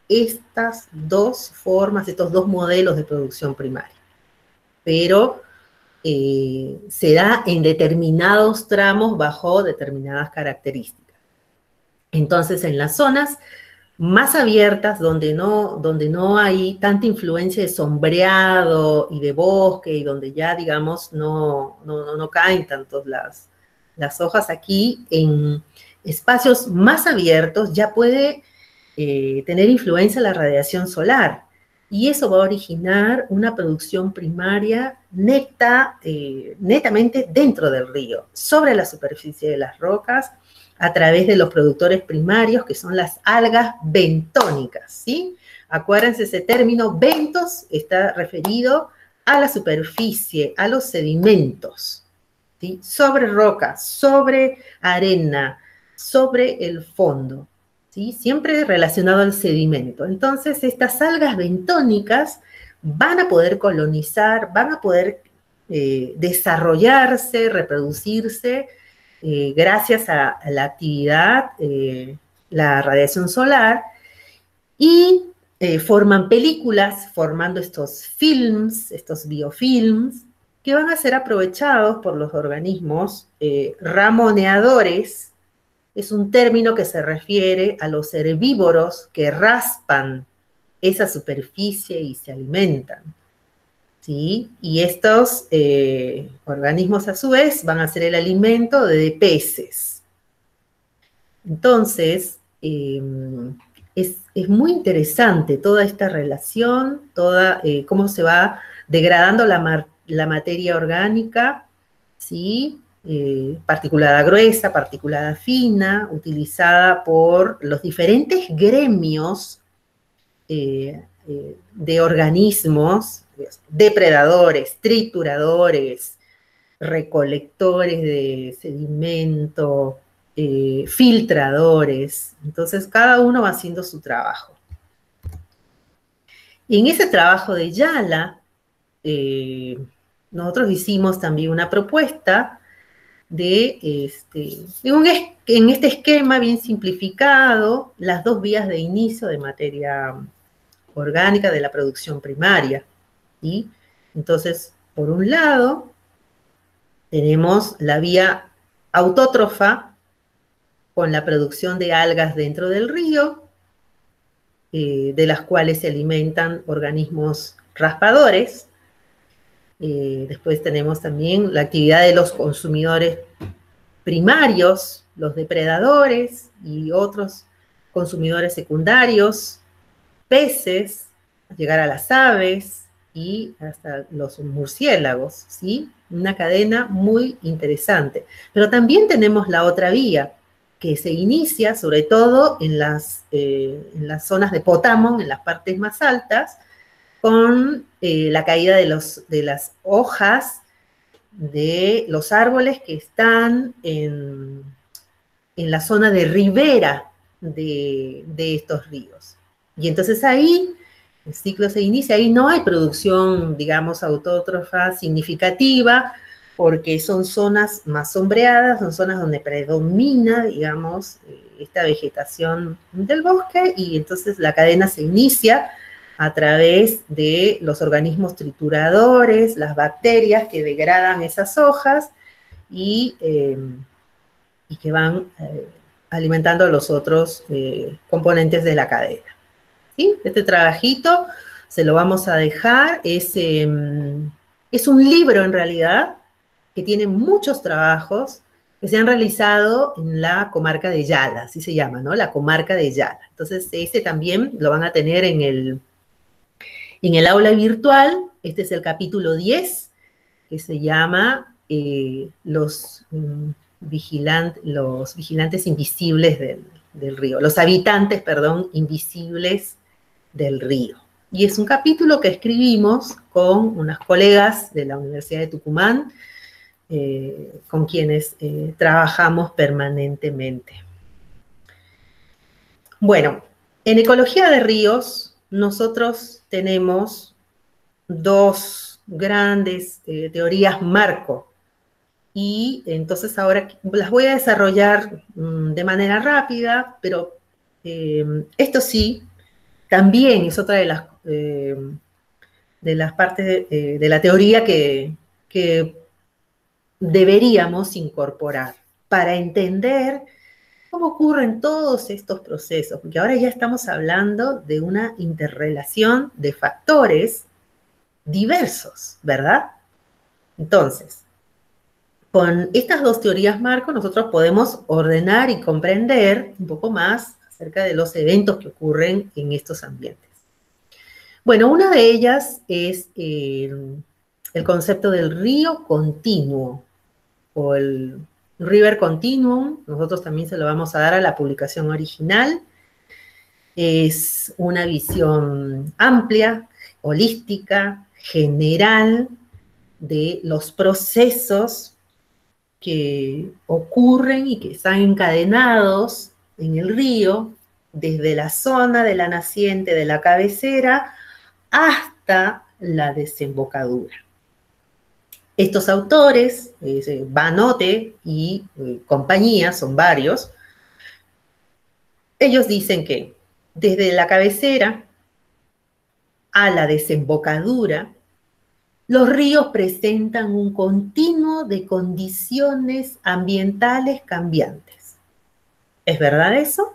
estas dos formas, estos dos modelos de producción primaria. Pero se da en determinados tramos bajo determinadas características. Entonces, en las zonas más abiertas, donde no hay tanta influencia de sombreado y de bosque, y donde ya, digamos, no caen tanto las hojas, aquí, en espacios más abiertos, ya puede tener influencia la radiación solar, y eso va a originar una producción primaria netamente dentro del río, sobre la superficie de las rocas, a través de los productores primarios, que son las algas bentónicas, ¿sí? Acuérdense, ese término bentos está referido a la superficie, a los sedimentos, ¿sí? Sobre rocas, sobre arena, sobre el fondo, ¿sí? Siempre relacionado al sedimento. Entonces, estas algas bentónicas van a poder colonizar, van a poder desarrollarse, reproducirse, gracias a la actividad, la radiación solar, y forman películas, formando estos films, estos biofilms, que van a ser aprovechados por los organismos ramoneadores. Es un término que se refiere a los herbívoros que raspan esa superficie y se alimentan, ¿sí? Y estos organismos, a su vez, van a ser el alimento de peces. Entonces, es muy interesante toda esta relación, cómo se va degradando la materia orgánica, ¿sí? Particulada gruesa, particulada fina, utilizada por los diferentes gremios de organismos, depredadores, trituradores, recolectores de sedimento, filtradores. Entonces, cada uno va haciendo su trabajo. Y en ese trabajo de Yala, nosotros hicimos también una propuesta en este esquema bien simplificado, las dos vías de inicio de materia orgánica de la producción primaria, ¿sí? Entonces, por un lado, tenemos la vía autótrofa, con la producción de algas dentro del río, de las cuales se alimentan organismos raspadores. Después tenemos también la actividad de los consumidores primarios, los depredadores y otros consumidores secundarios, peces, llegar a las aves y hasta los murciélagos, ¿sí? Una cadena muy interesante. Pero también tenemos la otra vía, que se inicia sobre todo en las zonas de Potamon, en las partes más altas, con la caída de las hojas de los árboles que están en la zona de ribera de estos ríos. Y entonces ahí el ciclo se inicia, ahí no hay producción, digamos, autótrofa significativa, porque son zonas más sombreadas, son zonas donde predomina, digamos, esta vegetación del bosque, y entonces la cadena se inicia a través de los organismos trituradores, las bacterias que degradan esas hojas, y que van alimentando a los otros componentes de la cadena. ¿Sí? Este trabajito se lo vamos a dejar, es un libro en realidad, que tiene muchos trabajos que se han realizado en la comarca de Yala, así se llama, ¿no? La comarca de Yala. Entonces, ese también lo van a tener en el aula virtual. Este es el capítulo 10, que se llama los vigilantes invisibles del río, los habitantes, perdón, invisibles del río. Y es un capítulo que escribimos con unas colegas de la Universidad de Tucumán, con quienes trabajamos permanentemente. Bueno, en ecología de ríos nosotros tenemos dos grandes teorías marco, y entonces ahora las voy a desarrollar de manera rápida, pero esto sí, también es otra de las partes de la teoría que deberíamos incorporar para entender cómo ocurren todos estos procesos, porque ahora ya estamos hablando de una interrelación de factores diversos, ¿verdad? Entonces, con estas dos teorías marco, nosotros podemos ordenar y comprender un poco más acerca de los eventos que ocurren en estos ambientes. Bueno, una de ellas es el concepto del río continuo, o el River Continuum. Nosotros también se lo vamos a dar a la publicación original. Es una visión amplia, holística, general, de los procesos que ocurren y que están encadenados en el río, desde la zona de la naciente de la cabecera hasta la desembocadura. Estos autores, Banote y compañía, son varios, ellos dicen que desde la cabecera a la desembocadura, los ríos presentan un continuo de condiciones ambientales cambiantes. ¿Es verdad eso?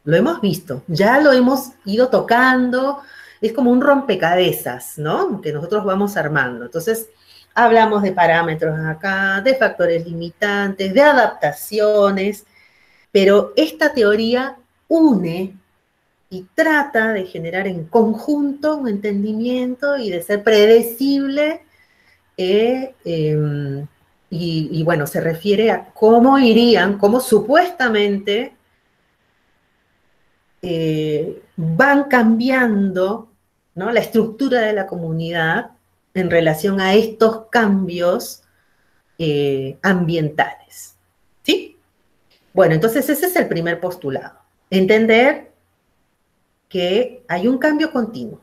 Lo hemos visto, ya lo hemos ido tocando, es como un rompecabezas, ¿no? Que nosotros vamos armando. Entonces, hablamos de parámetros acá, de factores limitantes, de adaptaciones, pero esta teoría une y trata de generar en conjunto un entendimiento y de ser predecible, y bueno, se refiere a cómo irían, cómo supuestamente van cambiando, ¿no?, la estructura de la comunidad en relación a estos cambios ambientales. ¿Sí? Bueno, entonces ese es el primer postulado. Entender que hay un cambio continuo,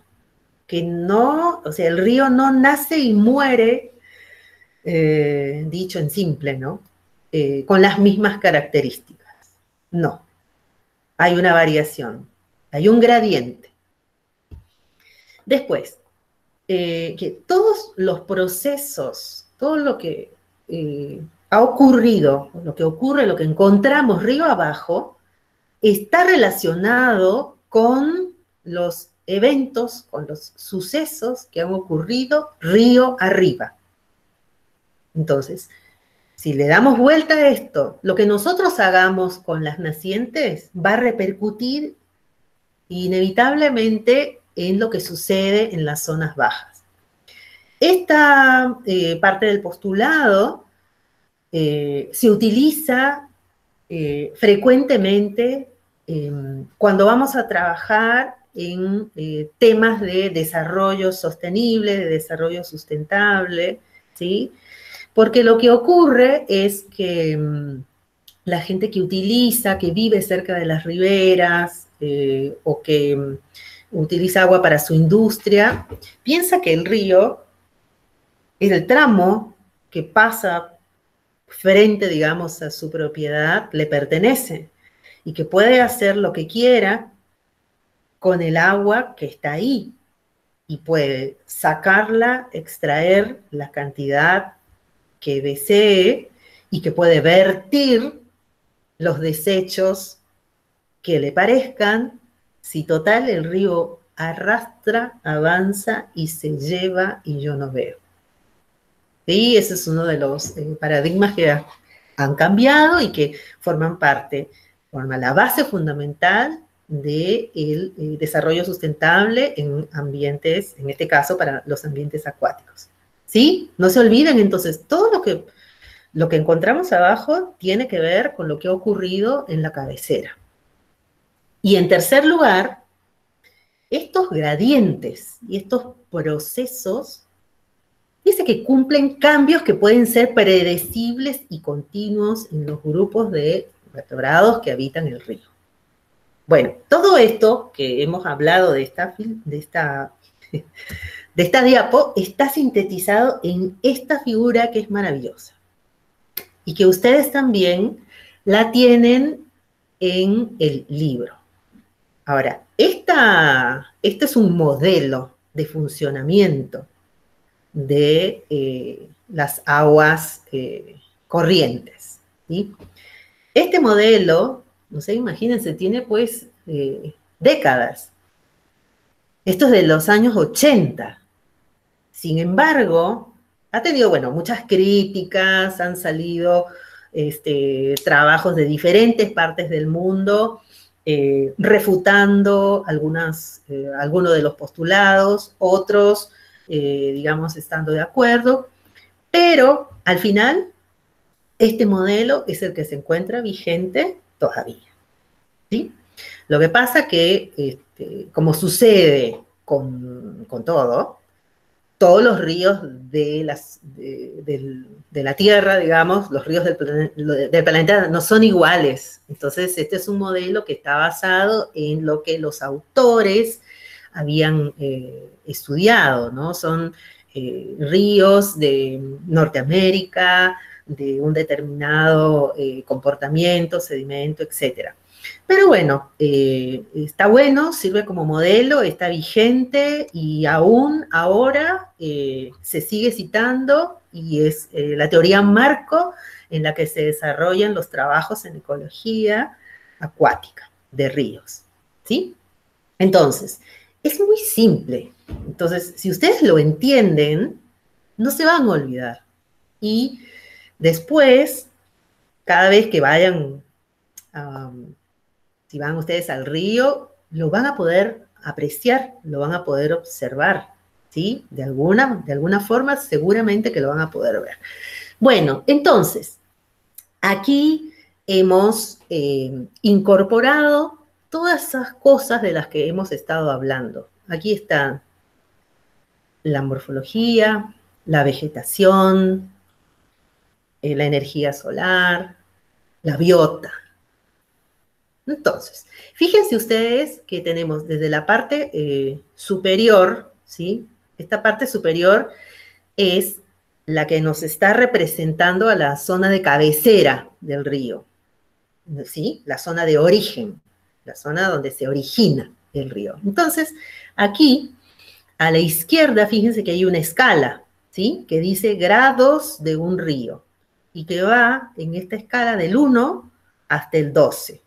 que no, o sea, el río no nace y muere, dicho en simple, ¿no? Con las mismas características. No. Hay una variación, hay un gradiente. Después, que todos los procesos, todo lo que ha ocurrido, lo que ocurre, lo que encontramos río abajo, está relacionado con los eventos, con los sucesos que han ocurrido río arriba. Entonces, si le damos vuelta a esto, lo que nosotros hagamos con las nacientes va a repercutir inevitablemente en lo que sucede en las zonas bajas. Esta parte del postulado se utiliza frecuentemente cuando vamos a trabajar en temas de desarrollo sostenible, de desarrollo sustentable, ¿sí? Porque lo que ocurre es que la gente que utiliza, que vive cerca de las riberas o que utiliza agua para su industria, piensa que el río es el tramo que pasa frente, digamos, a su propiedad, le pertenece y que puede hacer lo que quiera con el agua que está ahí y puede sacarla, extraer la cantidad que desee y que puede vertir los desechos que le parezcan, si total el río arrastra, avanza y se lleva y yo no veo. Sí, ese es uno de los paradigmas que han cambiado y que forman la base fundamental del desarrollo sustentable en ambientes, en este caso para los ambientes acuáticos. ¿Sí? No se olviden entonces, todo lo que encontramos abajo tiene que ver con lo que ha ocurrido en la cabecera. Y en tercer lugar, estos gradientes y estos procesos, dice que cumplen cambios que pueden ser predecibles y continuos en los grupos de vertebrados que habitan el río. Bueno, todo esto que hemos hablado de esta diapo está sintetizado en esta figura que es maravillosa y que ustedes también la tienen en el libro. Ahora, este es un modelo de funcionamiento de las aguas corrientes, ¿sí? Este modelo, no sé, imagínense, tiene pues décadas. Esto es de los años 80. Sin embargo, ha tenido, bueno, muchas críticas, han salido trabajos de diferentes partes del mundo refutando algunos de los postulados, otros, digamos, estando de acuerdo, pero al final este modelo es el que se encuentra vigente todavía, ¿sí? Lo que pasa que, como sucede con todo, todos los ríos de la Tierra, digamos, los ríos del planeta no son iguales. Entonces, este es un modelo que está basado en lo que los autores habían estudiado, ¿no? Son ríos de Norteamérica, de un determinado comportamiento, sedimento, etcétera. Pero bueno, está bueno, sirve como modelo, está vigente y aún ahora se sigue citando y es la teoría marco en la que se desarrollan los trabajos en ecología acuática de ríos, ¿sí? Entonces, es muy simple. Entonces, si ustedes lo entienden, no se van a olvidar. Y después, cada vez que vayan si van ustedes al río, lo van a poder apreciar, lo van a poder observar, ¿sí? De alguna forma seguramente que lo van a poder ver. Bueno, entonces, aquí hemos incorporado todas esas cosas de las que hemos estado hablando. Aquí está la morfología, la vegetación, la energía solar, la biota. Entonces, fíjense ustedes que tenemos desde la parte superior, ¿sí? Esta parte superior es la que nos está representando a la zona de cabecera del río, ¿sí? La zona de origen, la zona donde se origina el río. Entonces, aquí, a la izquierda, fíjense que hay una escala, ¿sí? Que dice grados de un río y que va en esta escala del 1 hasta el 12.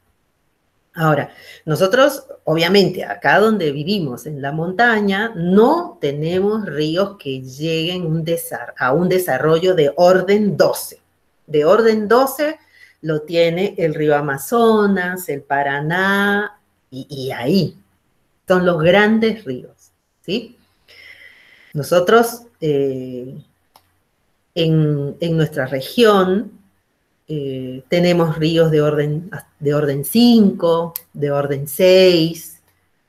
Ahora, nosotros, obviamente, acá donde vivimos, en la montaña, no tenemos ríos que lleguen a un desarrollo de orden 12. De orden 12 lo tiene el río Amazonas, el Paraná, y ahí son los grandes ríos, ¿sí? Nosotros, en nuestra región, tenemos ríos de orden 5, de orden 6,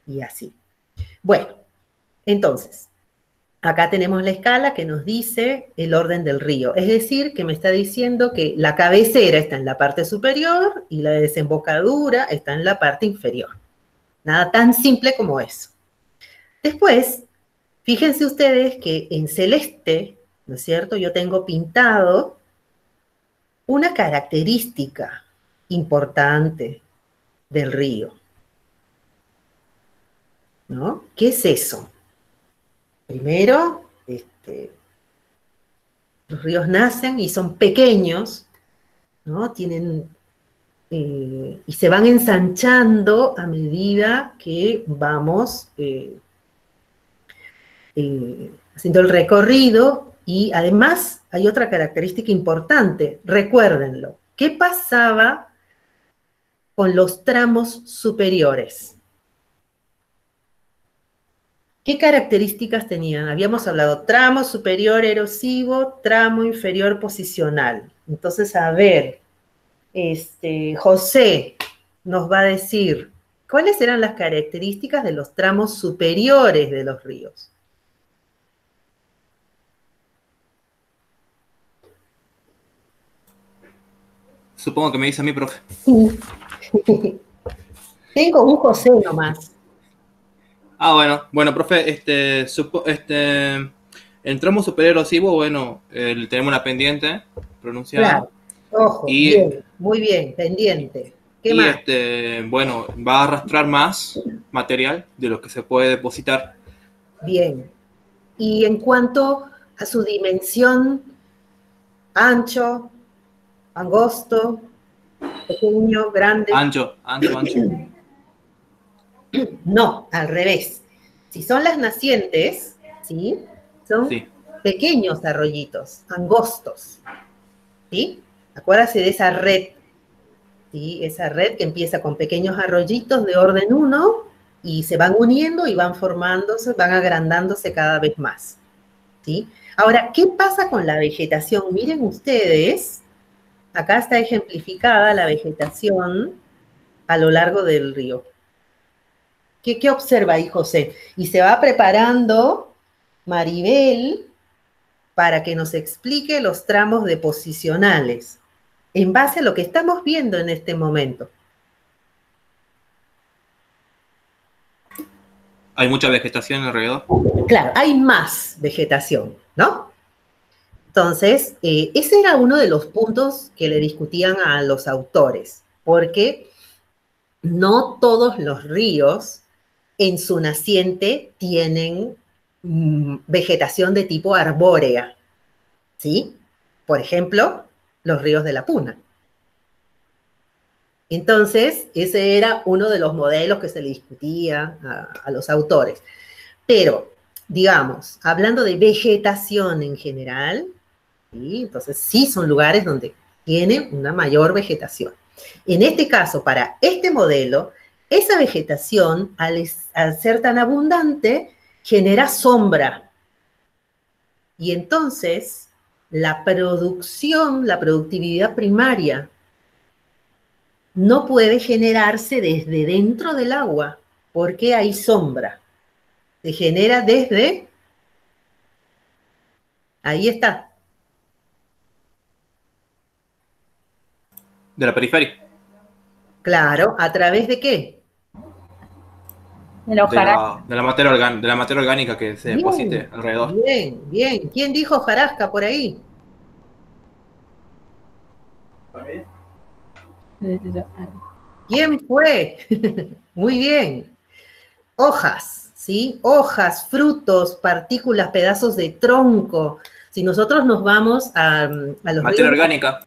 y así. Bueno, entonces, acá tenemos la escala que nos dice el orden del río. Es decir, que me está diciendo que la cabecera está en la parte superior y la desembocadura está en la parte inferior. Nada tan simple como eso. Después, fíjense ustedes que en celeste, ¿no es cierto? Yo tengo pintado una característica importante del río, ¿no? ¿Qué es eso? Primero, los ríos nacen y son pequeños ¿no? Tienen, y se van ensanchando a medida que vamos haciendo el recorrido, y además hay otra característica importante, recuérdenlo. ¿Qué pasaba con los tramos superiores? ¿Qué características tenían? Habíamos hablado tramo superior erosivo, tramo inferior posicional. Entonces, a ver, José nos va a decir, ¿cuáles eran las características de los tramos superiores de los ríos? Supongo que me dice a mí, profe. Tengo un José nomás. Bueno, profe, en tramo superior erosivo, bueno, tenemos una pendiente pronunciada. Claro, ojo, Y, bien, muy bien, pendiente. ¿Qué más? Bueno, va a arrastrar más material de lo que se puede depositar. Bien. Y en cuanto a su dimensión, ancho, angosto, pequeño, grande. Ancho. No, al revés. Si son las nacientes, ¿sí? Son pequeños arroyitos, angostos, ¿sí? Acuérdate de esa red, ¿sí? Esa red que empieza con pequeños arroyitos de orden 1 y se van uniendo y van formándose, van agrandándose cada vez más, ¿sí? Ahora, ¿qué pasa con la vegetación? Miren ustedes, acá está ejemplificada la vegetación a lo largo del río. ¿Qué observa ahí José? Y se va preparando Maribel para que nos explique los tramos deposicionales en base a lo que estamos viendo en este momento. ¿Hay mucha vegetación alrededor? Claro, hay más vegetación, ¿no? Entonces, ese era uno de los puntos que le discutían a los autores, porque no todos los ríos en su naciente tienen vegetación de tipo arbórea, ¿sí? Por ejemplo, los ríos de la Puna. Entonces, ese era uno de los modelos que se le discutía a los autores. Pero, digamos, hablando de vegetación en general, ¿sí? Entonces sí son lugares donde tienen una mayor vegetación. En este caso, para este modelo, esa vegetación, al ser tan abundante, genera sombra. Y entonces, la productividad primaria, no puede generarse desde dentro del agua, porque hay sombra. Se genera desde... Ahí está. De la periferia. Claro, ¿a través de qué? De la materia orgánica que se deposite alrededor. Bien, bien. ¿Quién dijo hojarasca por ahí? ¿Quién fue? Muy bien. Hojas, ¿sí? Hojas, frutos, partículas, pedazos de tronco. Si nosotros nos vamos a los materia orgánica.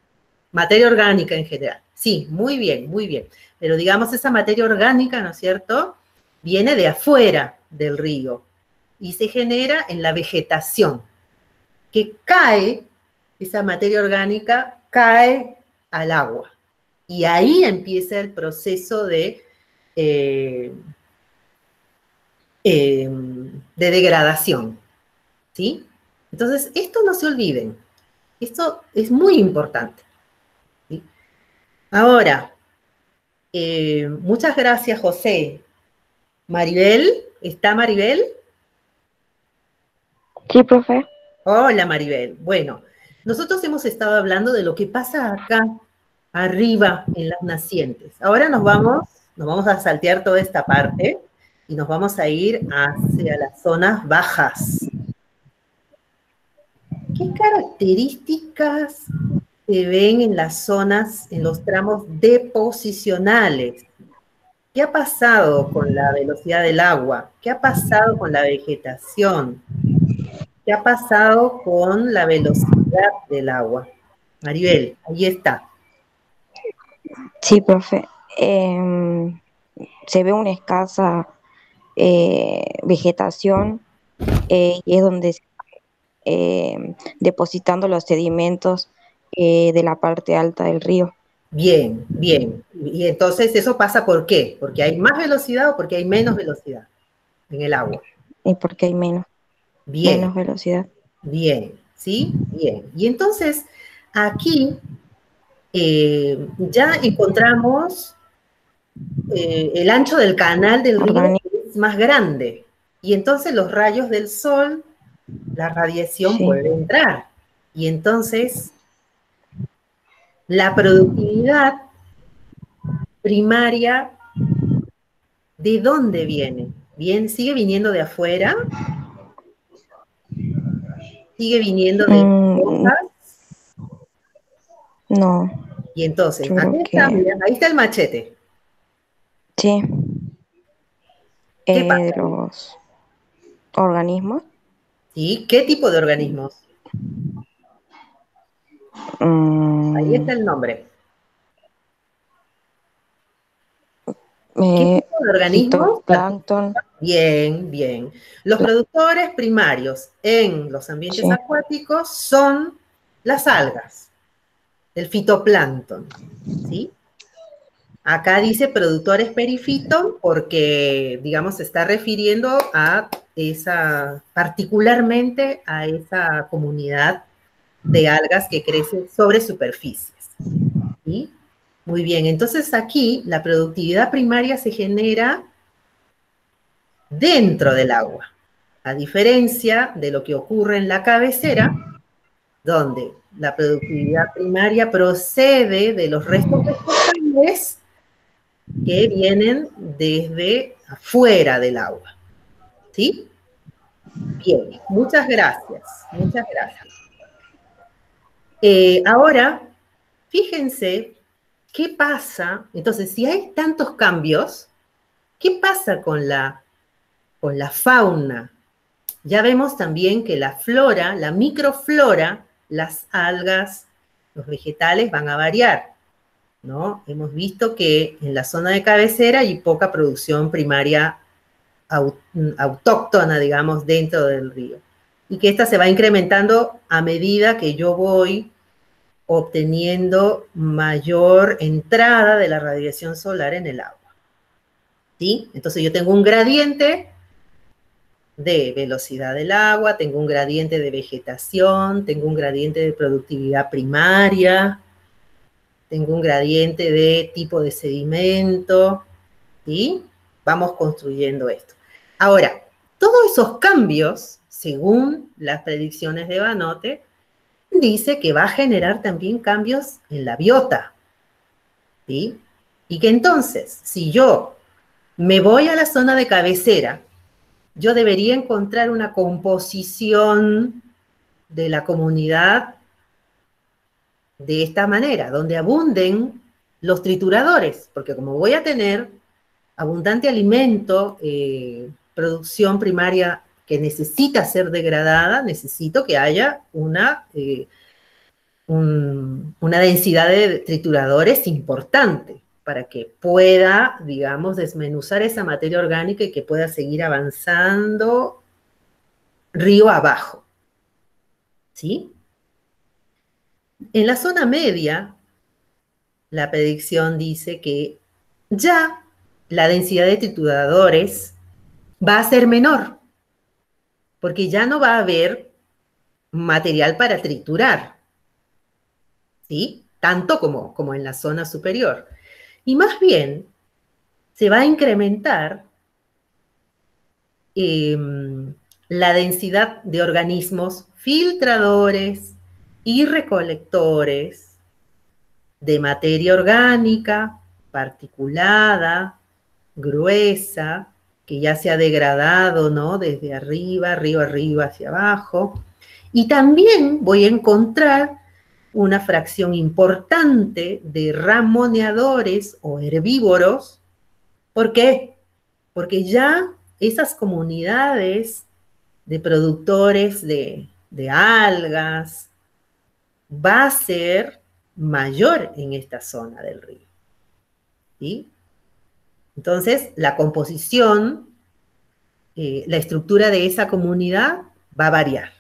Materia orgánica en general. Sí, muy bien, muy bien. Pero digamos, esa materia orgánica, ¿no es cierto?, viene de afuera del río y se genera en la vegetación, que cae, esa materia orgánica cae al agua. Y ahí empieza el proceso de degradación, ¿sí? Entonces, esto no se olviden. Esto es muy importante, ¿sí? Ahora, muchas gracias, José. Maribel, ¿está Maribel? Sí, profe. Hola, Maribel. Bueno, nosotros hemos estado hablando de lo que pasa acá, arriba, en las nacientes. Ahora nos vamos a saltear toda esta parte y nos vamos a ir hacia las zonas bajas. ¿Qué características se ven en las zonas, en los tramos deposicionales? ¿Qué ha pasado con la velocidad del agua? ¿Qué ha pasado con la vegetación? ¿Qué ha pasado con la velocidad del agua? Maribel, ahí está. Sí, profe. Se ve una escasa vegetación y es donde se depositando los sedimentos de la parte alta del río. Bien, bien. Y entonces, ¿eso pasa por qué? ¿Porque hay más velocidad o porque hay menos velocidad en el agua? Y porque hay Bien, menos velocidad. bien, ¿sí? Bien. Y entonces, aquí ya encontramos el ancho del canal del río Orgánico, es más grande. Y entonces los rayos del sol, la radiación sí. puede entrar. Y entonces la productividad primaria, ¿de dónde viene? Bien, ¿sigue viniendo de afuera? ¿Sigue viniendo de las Mm, cosas? no, Y entonces, yo acá creo está, que mira, ahí está el machete. sí, ¿Qué de pasa? los organismos. ¿Sí? ¿Qué tipo de organismos? Ahí mm, está el nombre. ¿Qué eh, tipo de organismos? Fitoplancton, Bien, bien. Los productores primarios en los ambientes sí. acuáticos son las algas, el fitoplancton, ¿sí? Acá dice productores perifito porque, digamos, se está refiriendo a esa, particularmente a esa comunidad de algas que crece sobre superficies, ¿sí? Muy bien, entonces aquí la productividad primaria se genera dentro del agua, a diferencia de lo que ocurre en la cabecera, donde la productividad primaria procede de los restos vegetales que vienen desde afuera del agua. ¿Sí? Bien, muchas gracias, muchas gracias. Ahora, fíjense qué pasa, entonces, si hay tantos cambios, ¿qué pasa con la fauna? Ya vemos también que la flora, la microflora, las algas, los vegetales van a variar, ¿no? Hemos visto que en la zona de cabecera hay poca producción primaria autóctona, digamos, dentro del río. Y que esta se va incrementando a medida que yo voy obteniendo mayor entrada de la radiación solar en el agua. ¿Sí? Entonces yo tengo un gradiente de velocidad del agua, tengo un gradiente de vegetación, tengo un gradiente de productividad primaria, tengo un gradiente de tipo de sedimento, ¿sí? Vamos construyendo esto. Ahora, todos esos cambios, según las predicciones de Banote, dice que va a generar también cambios en la biota, ¿sí? Y que entonces, si yo me voy a la zona de cabecera, yo debería encontrar una composición de la comunidad de esta manera, donde abunden los trituradores, porque como voy a tener abundante alimento, producción primaria que necesita ser degradada, necesito que haya una densidad de trituradores importante para que pueda, digamos, desmenuzar esa materia orgánica y que pueda seguir avanzando río abajo. ¿Sí? En la zona media, la predicción dice que ya la densidad de trituradores va a ser menor, porque ya no va a haber material para triturar, ¿sí? Tanto como en la zona superior. Y más bien se va a incrementar la densidad de organismos filtradores y recolectores de materia orgánica, particulada, gruesa, que ya se ha degradado, ¿no? Desde arriba, arriba hacia abajo. Y también voy a encontrar una fracción importante de ramoneadores o herbívoros. ¿Por qué? Porque ya esas comunidades de productores de algas va a ser mayor en esta zona del río. ¿sí? Entonces, la composición, la estructura de esa comunidad va a variar.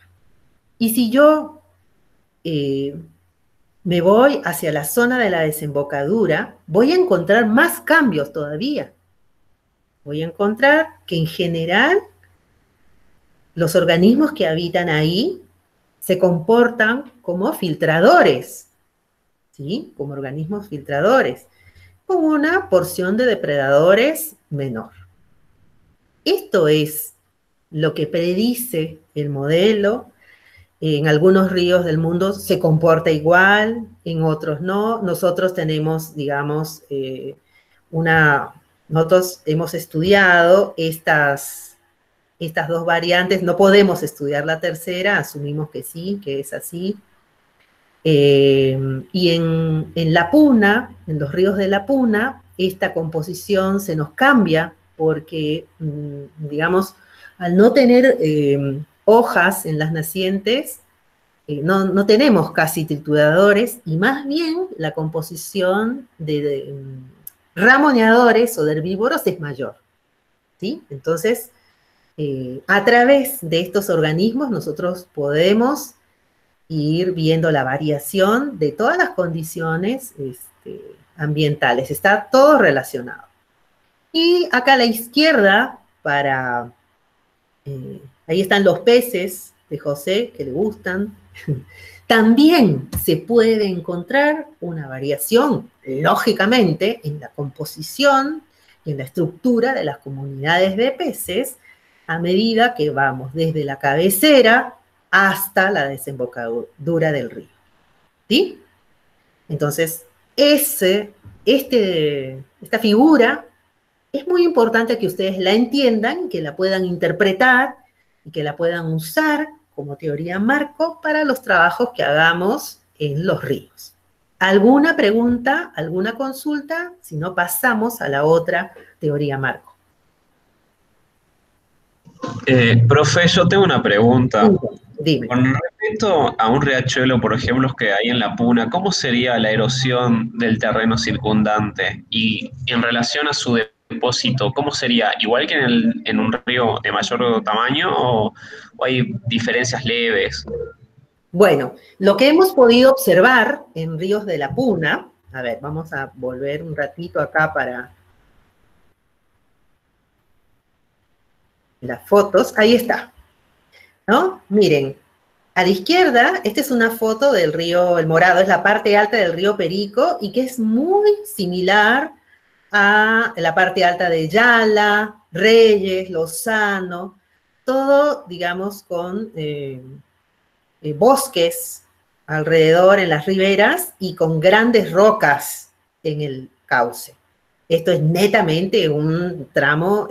Y si yo me voy hacia la zona de la desembocadura, voy a encontrar más cambios todavía. Voy a encontrar que en general los organismos que habitan ahí se comportan como filtradores, ¿sí? Como organismos filtradores, con una porción de depredadores menor. Esto es lo que predice el modelo. En algunos ríos del mundo se comporta igual, en otros no. Nosotros tenemos, digamos, nosotros hemos estudiado estas dos variantes, no podemos estudiar la tercera, asumimos que sí, que es así. Y en la Puna, en los ríos de la Puna, esta composición se nos cambia porque, digamos, al no tener hojas en las nacientes, no tenemos casi trituradores, y más bien la composición de ramoneadores o de herbívoros es mayor, ¿sí? Entonces, a través de estos organismos nosotros podemos ir viendo la variación de todas las condiciones ambientales. Está todo relacionado. Y acá a la izquierda, ahí están los peces de José, que le gustan. También se puede encontrar una variación, lógicamente, en la composición y en la estructura de las comunidades de peces a medida que vamos desde la cabecera hasta la desembocadura del río, ¿sí? Entonces, esta figura es muy importante que ustedes la entiendan, que la puedan interpretar y que la puedan usar como teoría marco para los trabajos que hagamos en los ríos. ¿Alguna pregunta, alguna consulta? Si no, pasamos a la otra teoría marco. Profe, yo tengo una pregunta. Dime. Con respecto a un riachuelo, por ejemplo, que hay en la Puna, ¿cómo sería la erosión del terreno circundante? Y en relación a su depósito, ¿cómo sería? ¿Igual que en un río de mayor tamaño o hay diferencias leves? Bueno, lo que hemos podido observar en ríos de la Puna, a ver, vamos a volver un ratito acá para las fotos, ahí está, ¿no? Miren, a la izquierda, esta es una foto del río El Morado, es la parte alta del río Perico y que es muy similar a la parte alta de Yala, Reyes, Lozano, todo, digamos, con bosques alrededor en las riberas y con grandes rocas en el cauce. Esto es netamente un tramo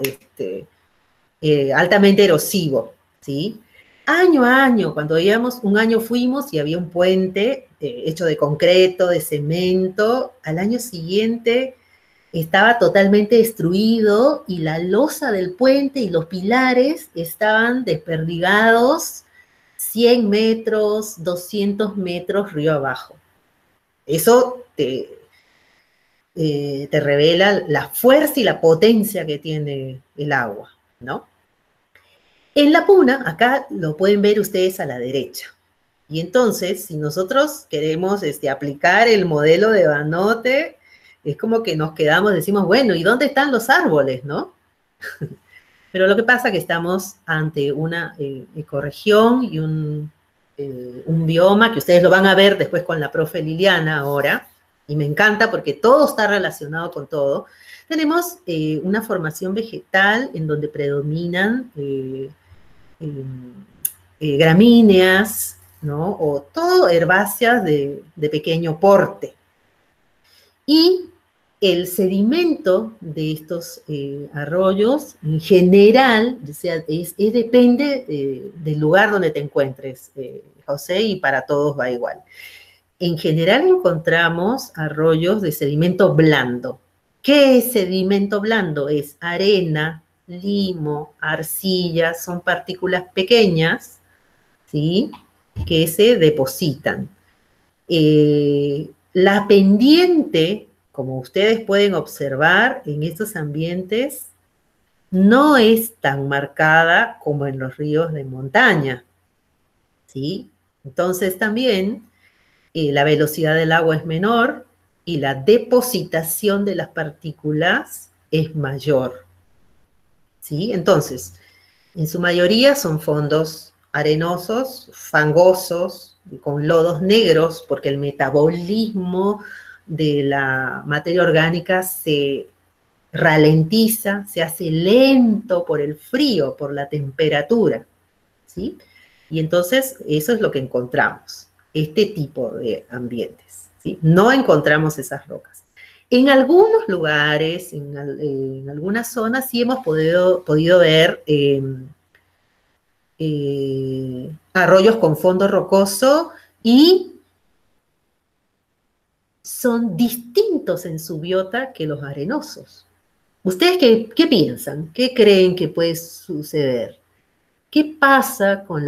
altamente erosivo, ¿sí? Año a año, cuando íbamos, un año fuimos y había un puente hecho de concreto, de cemento, al año siguiente estaba totalmente destruido y la losa del puente y los pilares estaban desperdigados 100 metros, 200 metros río abajo. Eso te revela la fuerza y la potencia que tiene el agua, ¿no? En la Puna, acá lo pueden ver ustedes a la derecha. Y entonces, si nosotros queremos aplicar el modelo de Vanotte, es como que nos quedamos, decimos, bueno, ¿y dónde están los árboles, no? Pero lo que pasa es que estamos ante una ecorregión y un bioma que ustedes lo van a ver después con la profe Liliana ahora, y me encanta porque todo está relacionado con todo. Tenemos una formación vegetal en donde predominan gramíneas, ¿no? O todo herbáceas de pequeño porte. Y el sedimento de estos arroyos, en general, o sea, depende del lugar donde te encuentres, José, y para todos va igual. En general encontramos arroyos de sedimento blando. ¿Qué es sedimento blando? Es arena, limo, arcilla, son partículas pequeñas, ¿sí?, que se depositan. La pendiente como ustedes pueden observar, en estos ambientes no es tan marcada como en los ríos de montaña, ¿sí? Entonces también la velocidad del agua es menor y la depositación de las partículas es mayor, ¿sí? Entonces, en su mayoría son fondos arenosos, fangosos, con lodos negros, porque el metabolismo de la materia orgánica se ralentiza, se hace lento por el frío, por la temperatura, ¿sí? Y entonces eso es lo que encontramos, este tipo de ambientes, ¿sí? No encontramos esas rocas. En algunos lugares, en algunas zonas, sí hemos podido ver arroyos con fondo rocoso y son distintos en su biota que los arenosos. ¿Ustedes qué piensan? ¿Qué creen que puede suceder? ¿Qué pasa con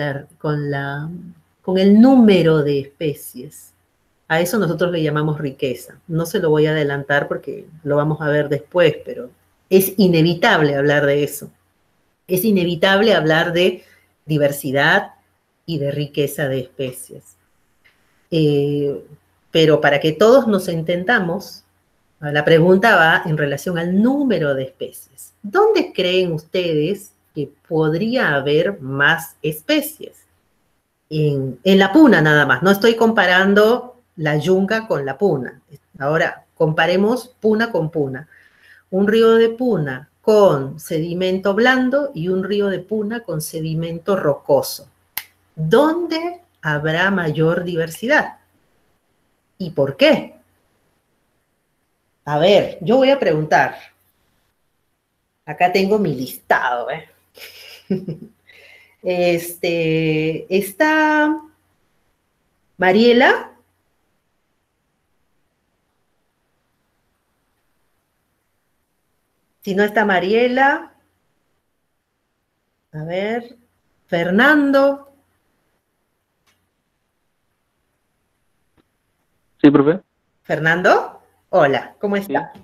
el número de especies? A eso nosotros le llamamos riqueza. No se lo voy a adelantar porque lo vamos a ver después, pero es inevitable hablar de eso. Es inevitable hablar de diversidad y de riqueza de especies. Pero para que todos nos entendamos, la pregunta va en relación al número de especies. ¿Dónde creen ustedes que podría haber más especies? En la puna nada más. No estoy comparando la yunga con la puna. Ahora, comparemos puna con puna. Un río de puna con sedimento blando y un río de puna con sedimento rocoso. ¿Dónde habrá mayor diversidad? ¿Y por qué? A ver, yo voy a preguntar. Acá tengo mi listado, ¿eh? ¿Está Mariela? Si no está Mariela, a ver, Fernando. Sí, profe. ¿Fernando? Hola, ¿cómo está? Sí.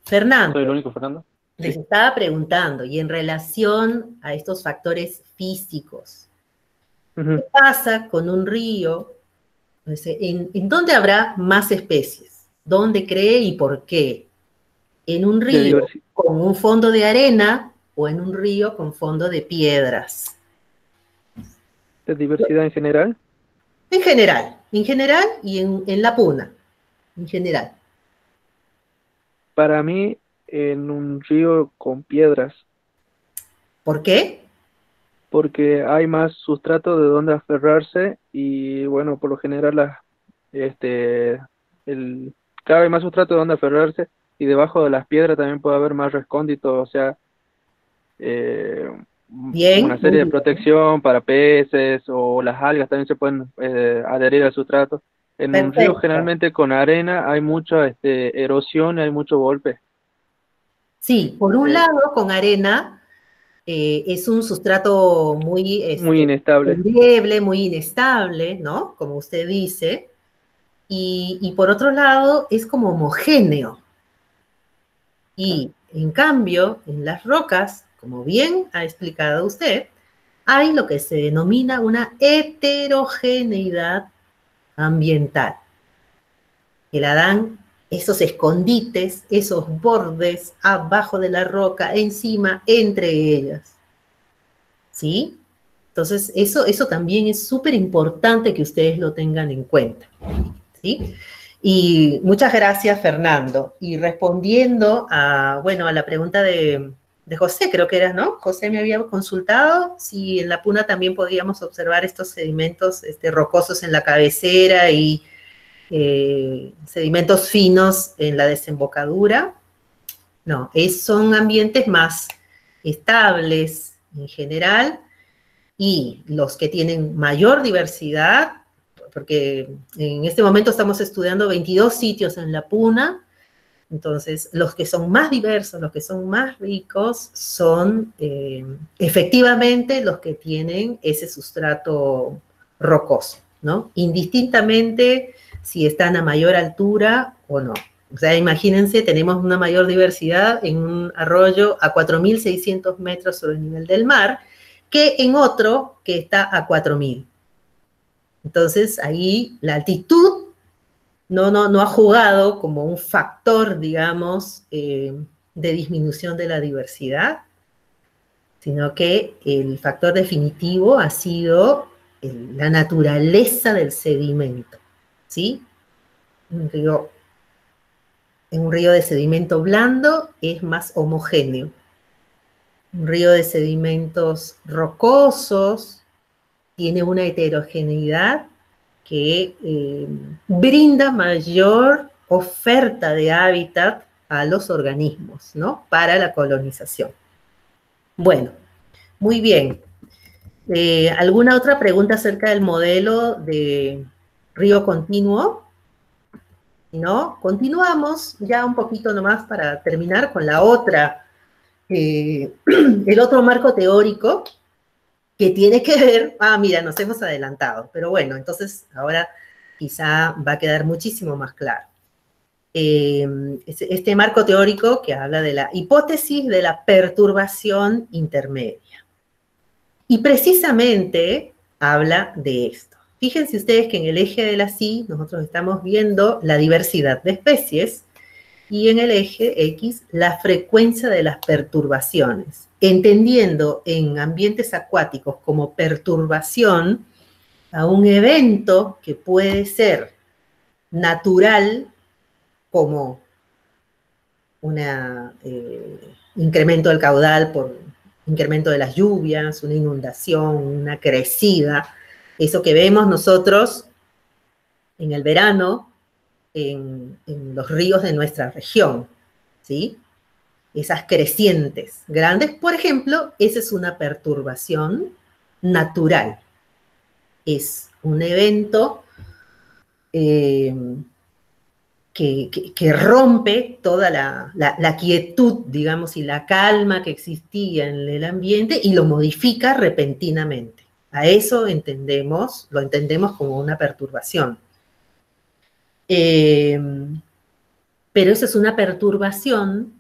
Fernando. Soy el único Fernando. Les estaba preguntando, y en relación a estos factores físicos, ¿qué pasa con un río? ¿En dónde habrá más especies? ¿Dónde cree y por qué? ¿En un río con un fondo de arena o en un río con fondo de piedras? ¿De diversidad en general? En general y en la puna, en general. Para mí, en un río con piedras. ¿Por qué? Porque hay más sustrato de donde aferrarse y, bueno, por lo general claro, hay más sustrato de donde aferrarse y debajo de las piedras también puede haber más recóndito, o sea, una serie de protección para peces o las algas también se pueden adherir al sustrato. En un río generalmente con arena hay mucha erosión y hay mucho golpe. Sí, por un lado con arena es un sustrato muy inestable. Endeble, muy inestable, ¿no? Como usted dice. Y por otro lado es como homogéneo. Y en cambio, en las rocas, como bien ha explicado usted, hay lo que se denomina una heterogeneidad ambiental, que la dan esos escondites, esos bordes abajo de la roca, encima, entre ellas. ¿Sí? Entonces, eso también es súper importante que ustedes lo tengan en cuenta. ¿Sí? Y muchas gracias, Fernando. Y respondiendo a la pregunta de José, creo que era, ¿no? José me había consultado si en la puna también podíamos observar estos sedimentos rocosos en la cabecera y sedimentos finos en la desembocadura. No, son ambientes más estables en general y los que tienen mayor diversidad, porque en este momento estamos estudiando 22 sitios en la puna, entonces los que son más diversos, los que son más ricos son efectivamente los que tienen ese sustrato rocoso, ¿no? Indistintamente si están a mayor altura o no. O sea, imagínense, tenemos una mayor diversidad en un arroyo a 4.600 metros sobre el nivel del mar que en otro que está a 4.000. Entonces, ahí la altitud no ha jugado como un factor, digamos, de disminución de la diversidad, sino que el factor definitivo ha sido la naturaleza del sedimento, ¿sí? Un río de sedimento blando es más homogéneo. Un río de sedimentos rocosos tiene una heterogeneidad que brinda mayor oferta de hábitat a los organismos, ¿no? Para la colonización. Bueno, muy bien. ¿Alguna otra pregunta acerca del modelo de río continuo? Si no, continuamos ya un poquito nomás para terminar con la otra, el otro marco teórico que tiene que ver, mira, nos hemos adelantado, pero bueno, entonces ahora quizá va a quedar muchísimo más claro. Este marco teórico que habla de la hipótesis de la perturbación intermedia. Y precisamente habla de esto. Fíjense ustedes que en el eje de la Y nosotros estamos viendo la diversidad de especies y en el eje X la frecuencia de las perturbaciones, entendiendo en ambientes acuáticos como perturbación a un evento que puede ser natural como un incremento del caudal por incremento de las lluvias, una inundación, una crecida, eso que vemos nosotros en el verano en los ríos de nuestra región, ¿sí? Esas crecientes grandes, por ejemplo, esa es una perturbación natural. Es un evento que rompe toda la quietud, digamos, y la calma que existía en el ambiente y lo modifica repentinamente. A eso lo entendemos como una perturbación. Pero esa es una perturbación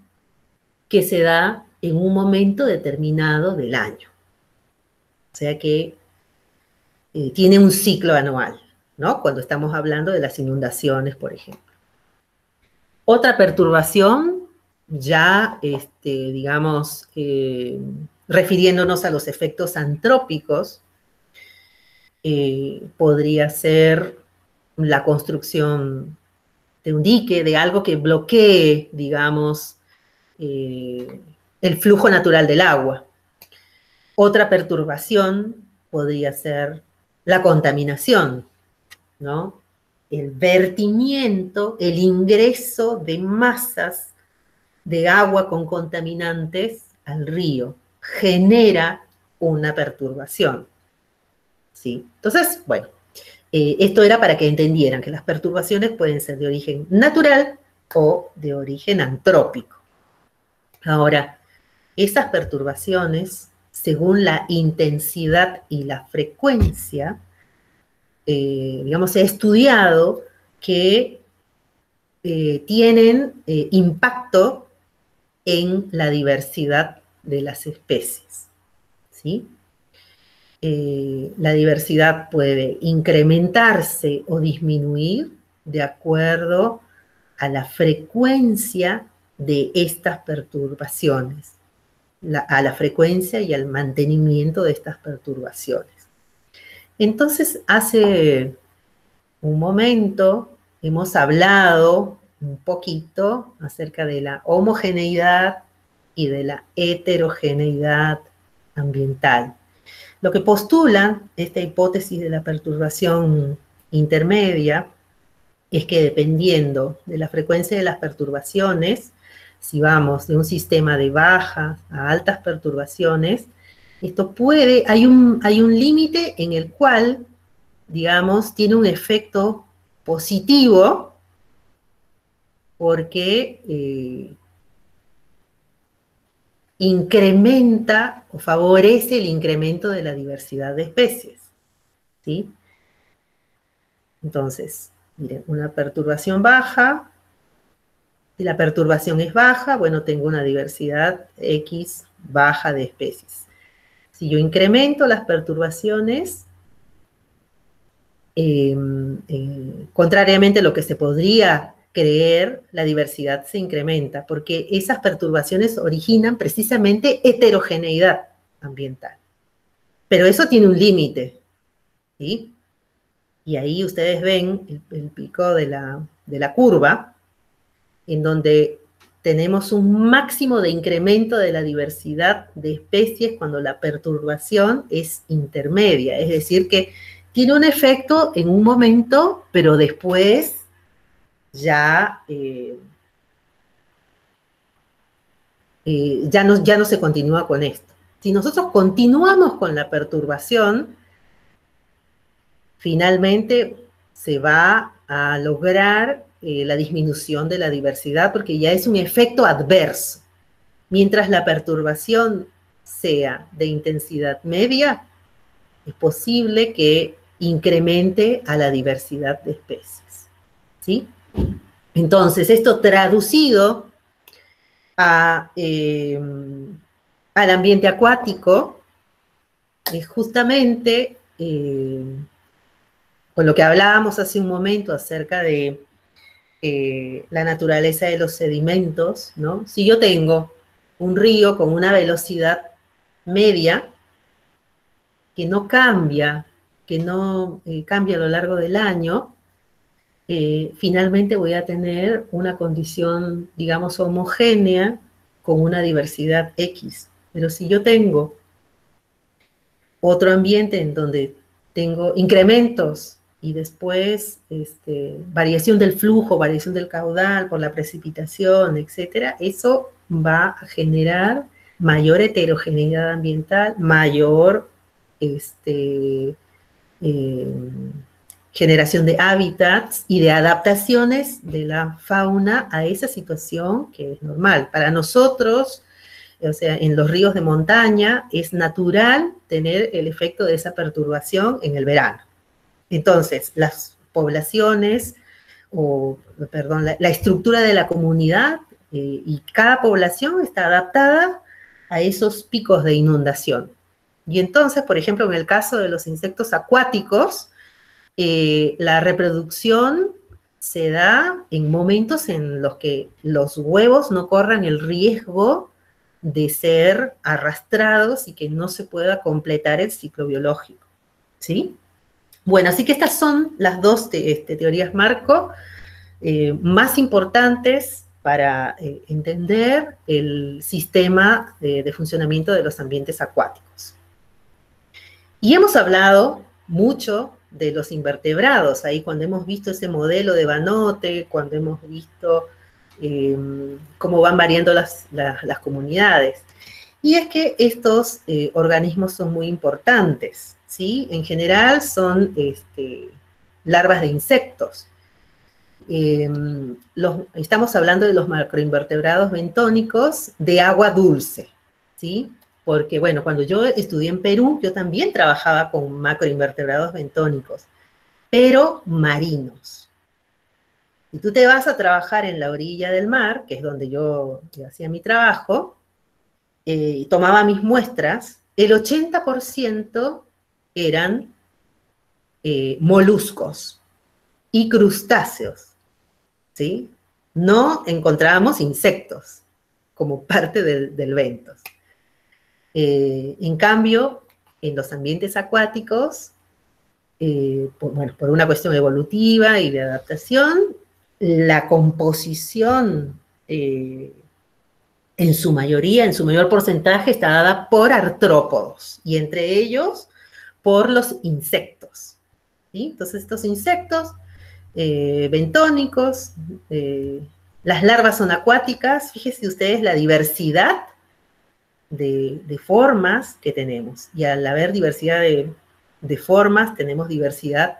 que se da en un momento determinado del año. O sea que tiene un ciclo anual, ¿no? Cuando estamos hablando de las inundaciones, por ejemplo. Otra perturbación, ya, digamos, refiriéndonos a los efectos antrópicos, podría ser la construcción de un dique, de algo que bloquee, digamos, el flujo natural del agua. Otra perturbación podría ser la contaminación, ¿no? El vertimiento, el ingreso de masas de agua con contaminantes al río genera una perturbación, ¿sí? Entonces, bueno, esto era para que entendieran que las perturbaciones pueden ser de origen natural o de origen antrópico. Ahora, esas perturbaciones, según la intensidad y la frecuencia, digamos, se ha estudiado que tienen impacto en la diversidad de las especies, ¿sí? La diversidad puede incrementarse o disminuir de acuerdo a la frecuencia de estas perturbaciones, a la frecuencia y al mantenimiento de estas perturbaciones. Entonces, hace un momento hemos hablado un poquito acerca de la homogeneidad y de la heterogeneidad ambiental. Lo que postula esta hipótesis de la perturbación intermedia es que dependiendo de la frecuencia de las perturbaciones, si vamos de un sistema de bajas a altas perturbaciones, esto hay un límite en el cual, digamos, tiene un efecto positivo porque incrementa o favorece el incremento de la diversidad de especies, ¿sí? Entonces, miren, una perturbación baja Si la perturbación es baja, bueno, tengo una diversidad X baja de especies. Si yo incremento las perturbaciones, contrariamente a lo que se podría creer, la diversidad se incrementa, porque esas perturbaciones originan precisamente heterogeneidad ambiental. Pero eso tiene un límite, ¿sí? Y ahí ustedes ven el pico de la curva, en donde tenemos un máximo de incremento de la diversidad de especies cuando la perturbación es intermedia, es decir, que tiene un efecto en un momento, pero después ya, ya no se continúa con esto. Si nosotros continuamos con la perturbación, finalmente se va a lograr la disminución de la diversidad, porque ya es un efecto adverso. Mientras la perturbación sea de intensidad media, es posible que incremente a la diversidad de especies, ¿sí? Entonces, esto traducido al ambiente acuático es justamente con lo que hablábamos hace un momento acerca de la naturaleza de los sedimentos, ¿no? Si yo tengo un río con una velocidad media que no cambia a lo largo del año, finalmente voy a tener una condición, digamos, homogénea con una diversidad X. Pero si yo tengo otro ambiente en donde tengo incrementos y después variación del flujo, variación del caudal por la precipitación, etcétera, eso va a generar mayor heterogeneidad ambiental, mayor generación de hábitats y de adaptaciones de la fauna a esa situación que es normal. Para nosotros, o sea, en los ríos de montaña, es natural tener el efecto de esa perturbación en el verano. Entonces, las poblaciones, la estructura de la comunidad y cada población está adaptada a esos picos de inundación. Y entonces, por ejemplo, en el caso de los insectos acuáticos, la reproducción se da en momentos en los que los huevos no corran el riesgo de ser arrastrados y que no se pueda completar el ciclo biológico, ¿sí? Bueno, así que estas son las dos teorías marco más importantes para entender el sistema de funcionamiento de los ambientes acuáticos. Y hemos hablado mucho de los invertebrados, ahí cuando hemos visto ese modelo de Banotte, cuando hemos visto cómo van variando las comunidades. Y es que estos organismos son muy importantes, ¿sí? En general son larvas de insectos. Estamos hablando de los macroinvertebrados bentónicos de agua dulce, ¿sí? Porque, bueno, cuando yo estudié en Perú, yo también trabajaba con macroinvertebrados bentónicos, pero marinos. Si tú te vas a trabajar en la orilla del mar, que es donde yo hacía mi trabajo, tomaba mis muestras, el 80% eran moluscos y crustáceos, ¿sí? No encontrábamos insectos como parte del bentos. En cambio, en los ambientes acuáticos, por una cuestión evolutiva y de adaptación, la composición en su mayoría, en su mayor porcentaje, está dada por artrópodos, y entre ellos por los insectos, ¿sí? Entonces estos insectos bentónicos, las larvas son acuáticas, fíjense ustedes la diversidad de formas que tenemos, y al haber diversidad de formas, tenemos diversidad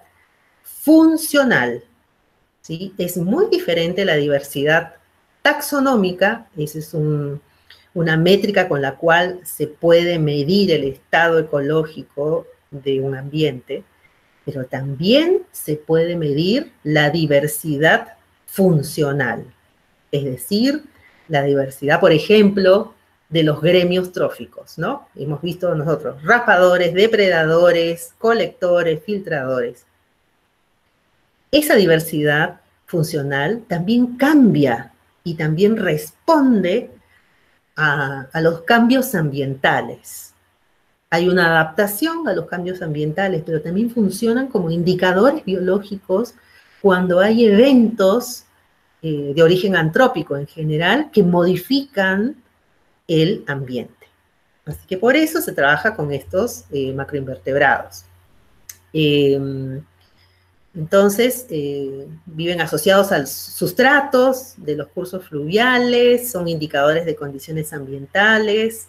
funcional, ¿sí? Es muy diferente la diversidad taxonómica, esa es una métrica con la cual se puede medir el estado ecológico de un ambiente, pero también se puede medir la diversidad funcional. es decir, la diversidad, por ejemplo, de los gremios tróficos, ¿no? Hemos visto nosotros raspadores, depredadores, colectores, filtradores. Esa diversidad funcional también cambia y también responde a los cambios ambientales. Hay una adaptación a los cambios ambientales, pero también funcionan como indicadores biológicos cuando hay eventos de origen antrópico en general que modifican el ambiente. Así que por eso se trabaja con estos macroinvertebrados. Entonces, viven asociados a sustratos de los cursos fluviales, son indicadores de condiciones ambientales,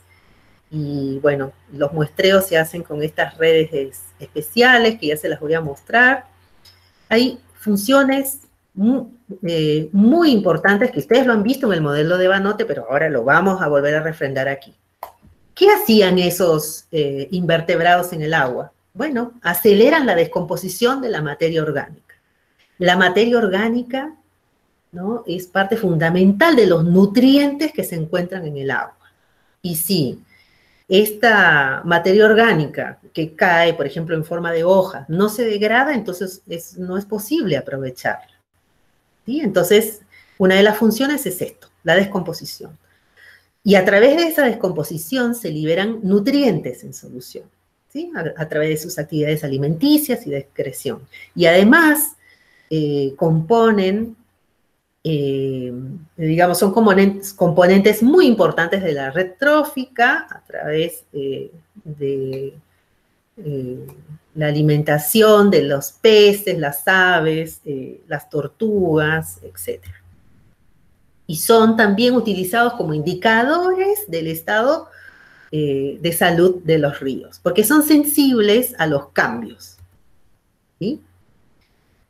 y bueno, los muestreos se hacen con estas redes especiales, que ya se las voy a mostrar. Hay funciones muy importantes que ustedes lo han visto en el modelo de Banotte, pero ahora lo vamos a volver a refrendar aquí. ¿Qué hacían esos invertebrados en el agua? Bueno, aceleran la descomposición de la materia orgánica. La materia orgánica, ¿no?, es parte fundamental de los nutrientes que se encuentran en el agua. Y si esta materia orgánica que cae, por ejemplo, en forma de hojas, no se degrada, entonces no es posible aprovecharla. ¿Sí? Entonces, una de las funciones es esto, la descomposición. Y a través de esa descomposición se liberan nutrientes en solución, ¿sí? A través de sus actividades alimenticias y de excreción. Y además, componen, digamos, son componentes muy importantes de la red trófica a través de la alimentación de los peces, las aves, las tortugas, etc. Y son también utilizados como indicadores del estado de salud de los ríos, porque son sensibles a los cambios. ¿Sí?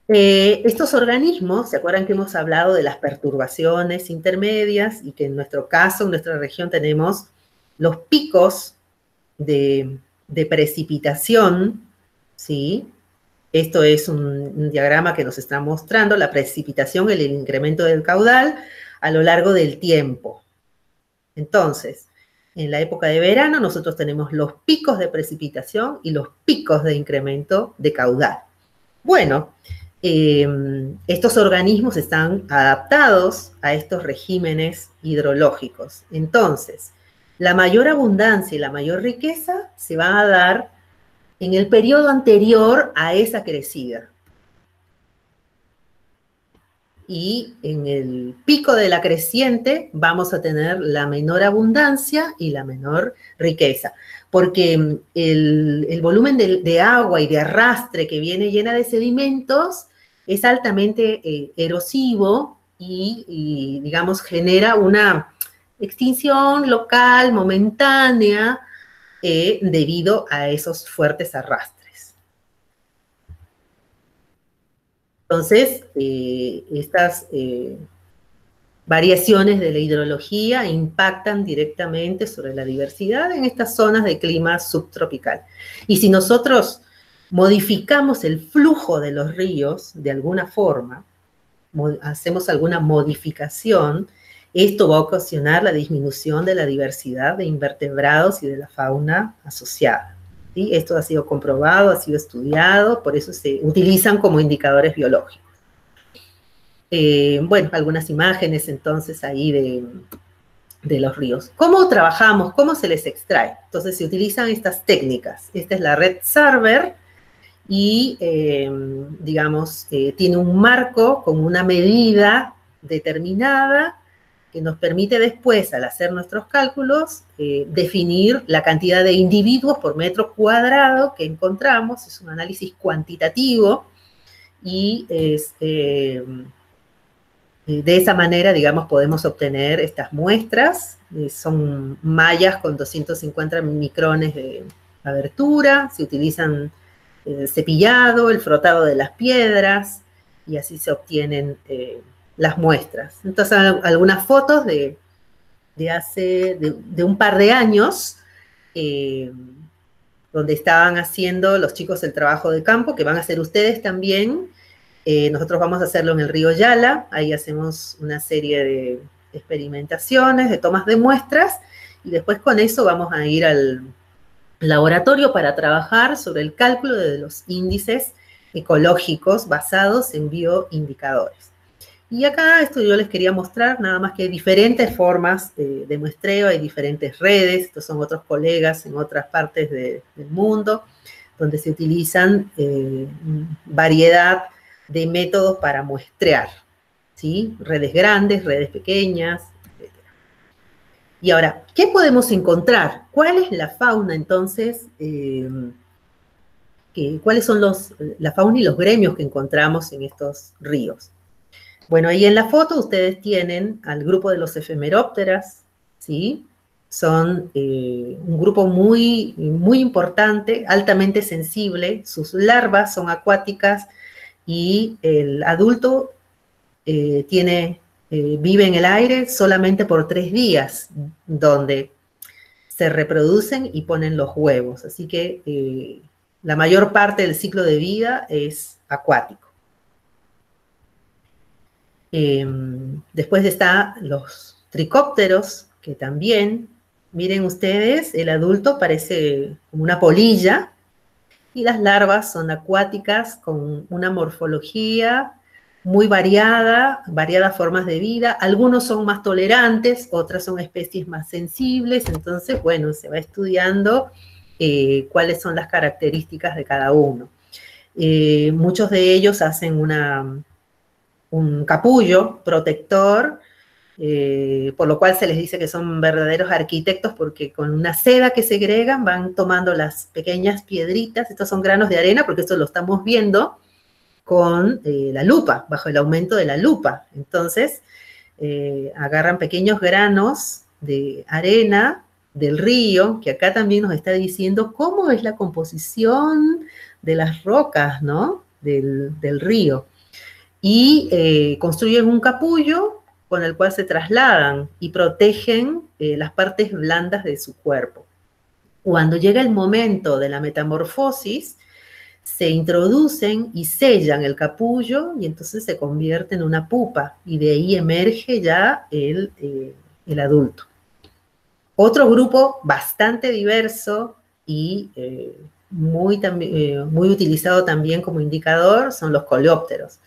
Estos organismos, ¿se acuerdan que hemos hablado de las perturbaciones intermedias y que en nuestro caso, en nuestra región, tenemos los picos de precipitación? ¿Sí? Esto es un diagrama que nos está mostrando la precipitación, el incremento del caudal a lo largo del tiempo. Entonces, en la época de verano nosotros tenemos los picos de precipitación y los picos de incremento de caudal. Bueno, estos organismos están adaptados a estos regímenes hidrológicos. Entonces, la mayor abundancia y la mayor riqueza se va a dar en el periodo anterior a esa crecida. Y en el pico de la creciente vamos a tener la menor abundancia y la menor riqueza, porque el volumen de agua y de arrastre que viene llena de sedimentos es altamente erosivo y, digamos, genera una extinción local momentánea debido a esos fuertes arrastres. Entonces, estas variaciones de la hidrología impactan directamente sobre la diversidad en estas zonas de clima subtropical. Y si nosotros modificamos el flujo de los ríos de alguna forma, hacemos alguna modificación, esto va a ocasionar la disminución de la diversidad de invertebrados y de la fauna asociada. ¿Sí? Esto ha sido comprobado, ha sido estudiado, por eso se utilizan como indicadores biológicos. Bueno, algunas imágenes entonces ahí de los ríos. ¿Cómo trabajamos? ¿Cómo se les extrae? Entonces se utilizan estas técnicas. Esta es la red Sarver y, digamos, tiene un marco con una medida determinada que nos permite después, al hacer nuestros cálculos, definir la cantidad de individuos por metro cuadrado que encontramos. Es un análisis cuantitativo y de esa manera, digamos, podemos obtener estas muestras. Son mallas con 250 micrones de abertura, se utilizan el cepillado, el frotado de las piedras, y así se obtienen las muestras. Entonces, algunas fotos de un par de años, donde estaban haciendo los chicos el trabajo de campo, que van a hacer ustedes también, Nosotros vamos a hacerlo en el río Yala, ahí hacemos una serie de experimentaciones, de tomas de muestras, y después con eso vamos a ir al laboratorio para trabajar sobre el cálculo de los índices ecológicos basados en bioindicadores. Y acá esto yo les quería mostrar nada más que hay diferentes formas de muestreo, hay diferentes redes, estos son otros colegas en otras partes del mundo, donde se utilizan variedad de métodos para muestrear, ¿sí? Redes grandes, redes pequeñas, etc. Y ahora, ¿qué podemos encontrar? ¿Cuál es la fauna, entonces? ¿Cuáles son la fauna y los gremios que encontramos en estos ríos? Bueno, ahí en la foto ustedes tienen al grupo de los efemerópteras, ¿sí? Son un grupo muy, muy importante, altamente sensible. Sus larvas son acuáticas y el adulto vive en el aire solamente por 3 días, donde se reproducen y ponen los huevos. Así que la mayor parte del ciclo de vida es acuático. Después están los tricópteros, que también, miren ustedes, el adulto parece como una polilla, y las larvas son acuáticas con una morfología muy variada, variadas formas de vida. Algunos son más tolerantes, otras son especies más sensibles. Entonces, bueno, se va estudiando cuáles son las características de cada uno. Muchos de ellos hacen un capullo protector, por lo cual se les dice que son verdaderos arquitectos, porque con una seda que segregan van tomando las pequeñas piedritas. Estos son granos de arena, porque esto lo estamos viendo con la lupa, bajo el aumento de la lupa. Entonces, agarran pequeños granos de arena del río, que acá también nos está diciendo cómo es la composición de las rocas, ¿no? Del río. Y construyen un capullo con el cual se trasladan y protegen las partes blandas de su cuerpo. Cuando llega el momento de la metamorfosis, se introducen y sellan el capullo y entonces se convierte en una pupa y de ahí emerge ya el adulto. Otro grupo bastante diverso y muy utilizado también como indicador son los coleópteros.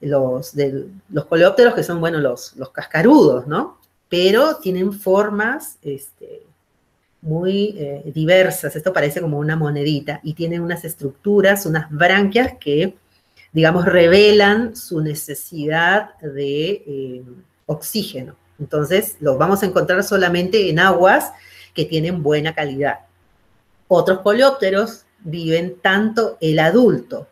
Los coleópteros que son, bueno, los cascarudos, ¿no? Pero tienen formas muy diversas. Esto parece como una monedita y tienen unas estructuras, unas branquias que, digamos, revelan su necesidad de oxígeno. Entonces, los vamos a encontrar solamente en aguas que tienen buena calidad. Otros coleópteros viven tanto el adulto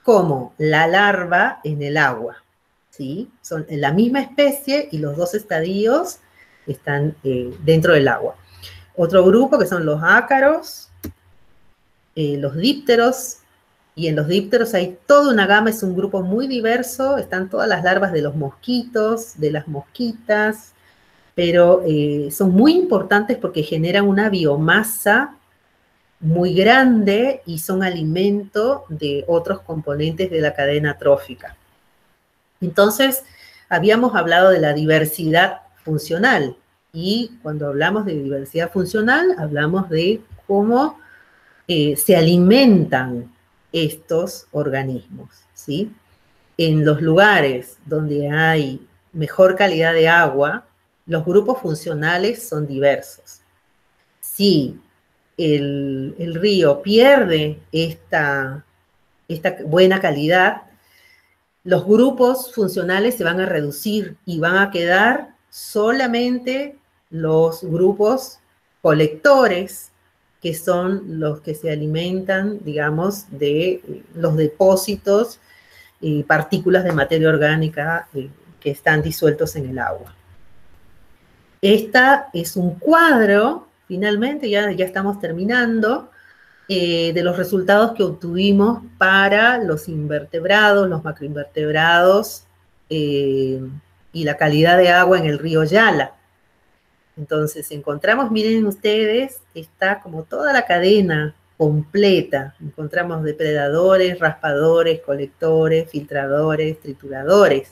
como la larva en el agua, ¿sí? Son la misma especie y los dos estadios están dentro del agua. Otro grupo que son los ácaros, los dípteros, y en los dípteros hay toda una gama, es un grupo muy diverso, están todas las larvas de los mosquitos, de las mosquitas, pero son muy importantes porque generan una biomasa muy grande y son alimento de otros componentes de la cadena trófica. Entonces, habíamos hablado de la diversidad funcional, y cuando hablamos de diversidad funcional, hablamos de cómo se alimentan estos organismos, ¿sí? En los lugares donde hay mejor calidad de agua, los grupos funcionales son diversos. Si el río pierde esta buena calidad, los grupos funcionales se van a reducir y van a quedar solamente los grupos colectores, que son los que se alimentan, digamos, de los depósitos y partículas de materia orgánica que están disueltos en el agua. Esta es un cuadro, finalmente, ya estamos terminando, de los resultados que obtuvimos para los invertebrados, los macroinvertebrados y la calidad de agua en el río Yala. Entonces encontramos, miren ustedes, está como toda la cadena completa. Encontramos depredadores, raspadores, colectores, filtradores, trituradores.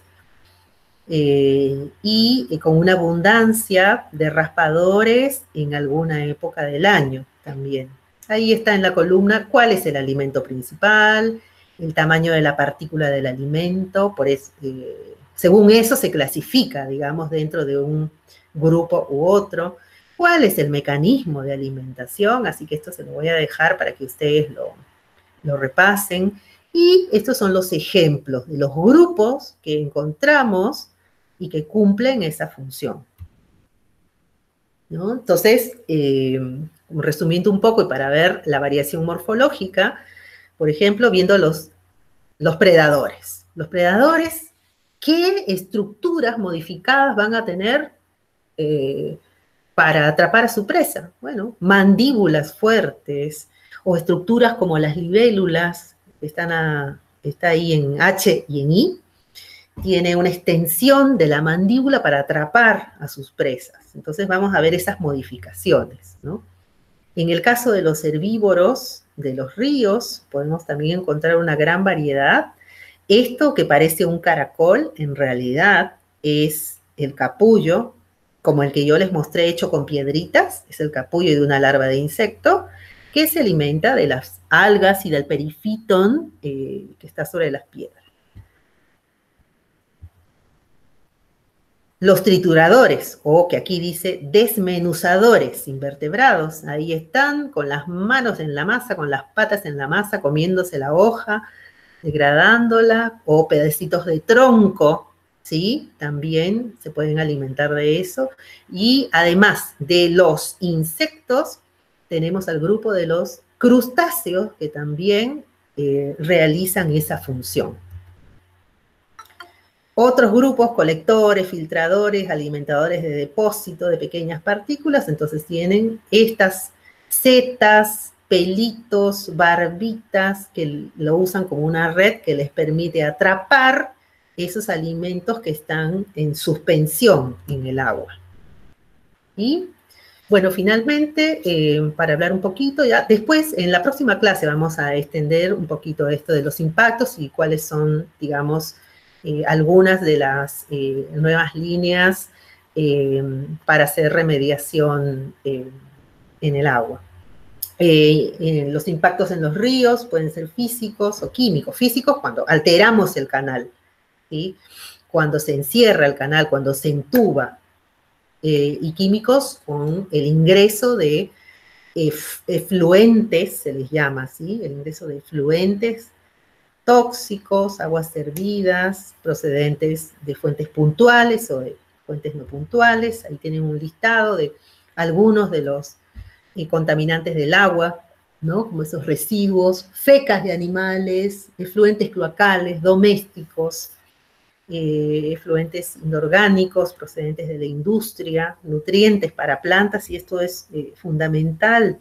Y con una abundancia de raspadores en alguna época del año también. Ahí está en la columna cuál es el alimento principal, el tamaño de la partícula del alimento, según eso se clasifica, digamos, dentro de un grupo u otro. ¿Cuál es el mecanismo de alimentación? Así que esto se lo voy a dejar para que ustedes lo repasen. Y estos son los ejemplos de los grupos que encontramos y que cumplen esa función, ¿no? Entonces, resumiendo un poco y para ver la variación morfológica, por ejemplo, viendo los predadores. Los predadores, ¿qué estructuras modificadas van a tener para atrapar a su presa? Bueno, mandíbulas fuertes o estructuras como las libélulas, que está ahí en H y en I, tiene una extensión de la mandíbula para atrapar a sus presas. Entonces vamos a ver esas modificaciones, ¿no? En el caso de los herbívoros de los ríos, podemos también encontrar una gran variedad. Esto que parece un caracol, en realidad es el capullo, como el que yo les mostré hecho con piedritas, es el capullo de una larva de insecto, que se alimenta de las algas y del perifitón que está sobre las piedras. Los trituradores, o que aquí dice desmenuzadores invertebrados, ahí están con las manos en la masa, con las patas en la masa, comiéndose la hoja, degradándola, o pedacitos de tronco, ¿sí? También se pueden alimentar de eso. Y además de los insectos, tenemos al grupo de los crustáceos que también realizan esa función. Otros grupos, colectores, filtradores, alimentadores de depósito de pequeñas partículas, entonces tienen estas setas, pelitos, barbitas, que lo usan como una red que les permite atrapar esos alimentos que están en suspensión en el agua. Y, bueno, finalmente, para hablar un poquito, ya después, en la próxima clase vamos a extender un poquito esto de los impactos y cuáles son, digamos, algunas de las nuevas líneas para hacer remediación en el agua. Los impactos en los ríos pueden ser físicos o químicos. Físicos cuando alteramos el canal, ¿sí? Cuando se encierra el canal, cuando se entuba. Y químicos con el ingreso de efluentes, se les llama así, el ingreso de efluentes tóxicos, aguas hervidas, procedentes de fuentes puntuales o de fuentes no puntuales. Ahí tienen un listado de algunos de los contaminantes del agua, ¿no? Como esos residuos, fecas de animales, efluentes cloacales, domésticos, efluentes inorgánicos procedentes de la industria, nutrientes para plantas, y esto es fundamental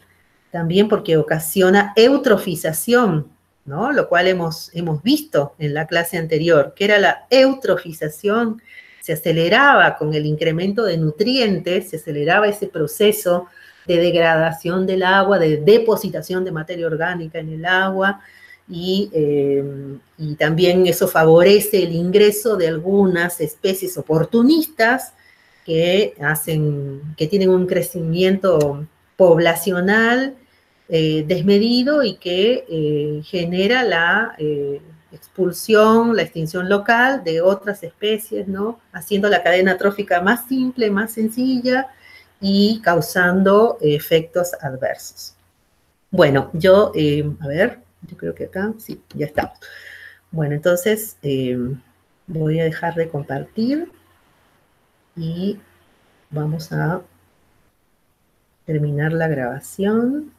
también porque ocasiona eutrofización, ¿no? Lo cual hemos visto en la clase anterior, que era la eutrofización, se aceleraba con el incremento de nutrientes, se aceleraba ese proceso de degradación del agua, de depositación de materia orgánica en el agua, y también eso favorece el ingreso de algunas especies oportunistas que tienen un crecimiento poblacional desmedido y que genera la expulsión, la extinción local de otras especies, ¿no? Haciendo la cadena trófica más simple, más sencilla y causando efectos adversos. Bueno, yo creo que acá, sí, ya estamos. Bueno, entonces voy a dejar de compartir y vamos a terminar la grabación.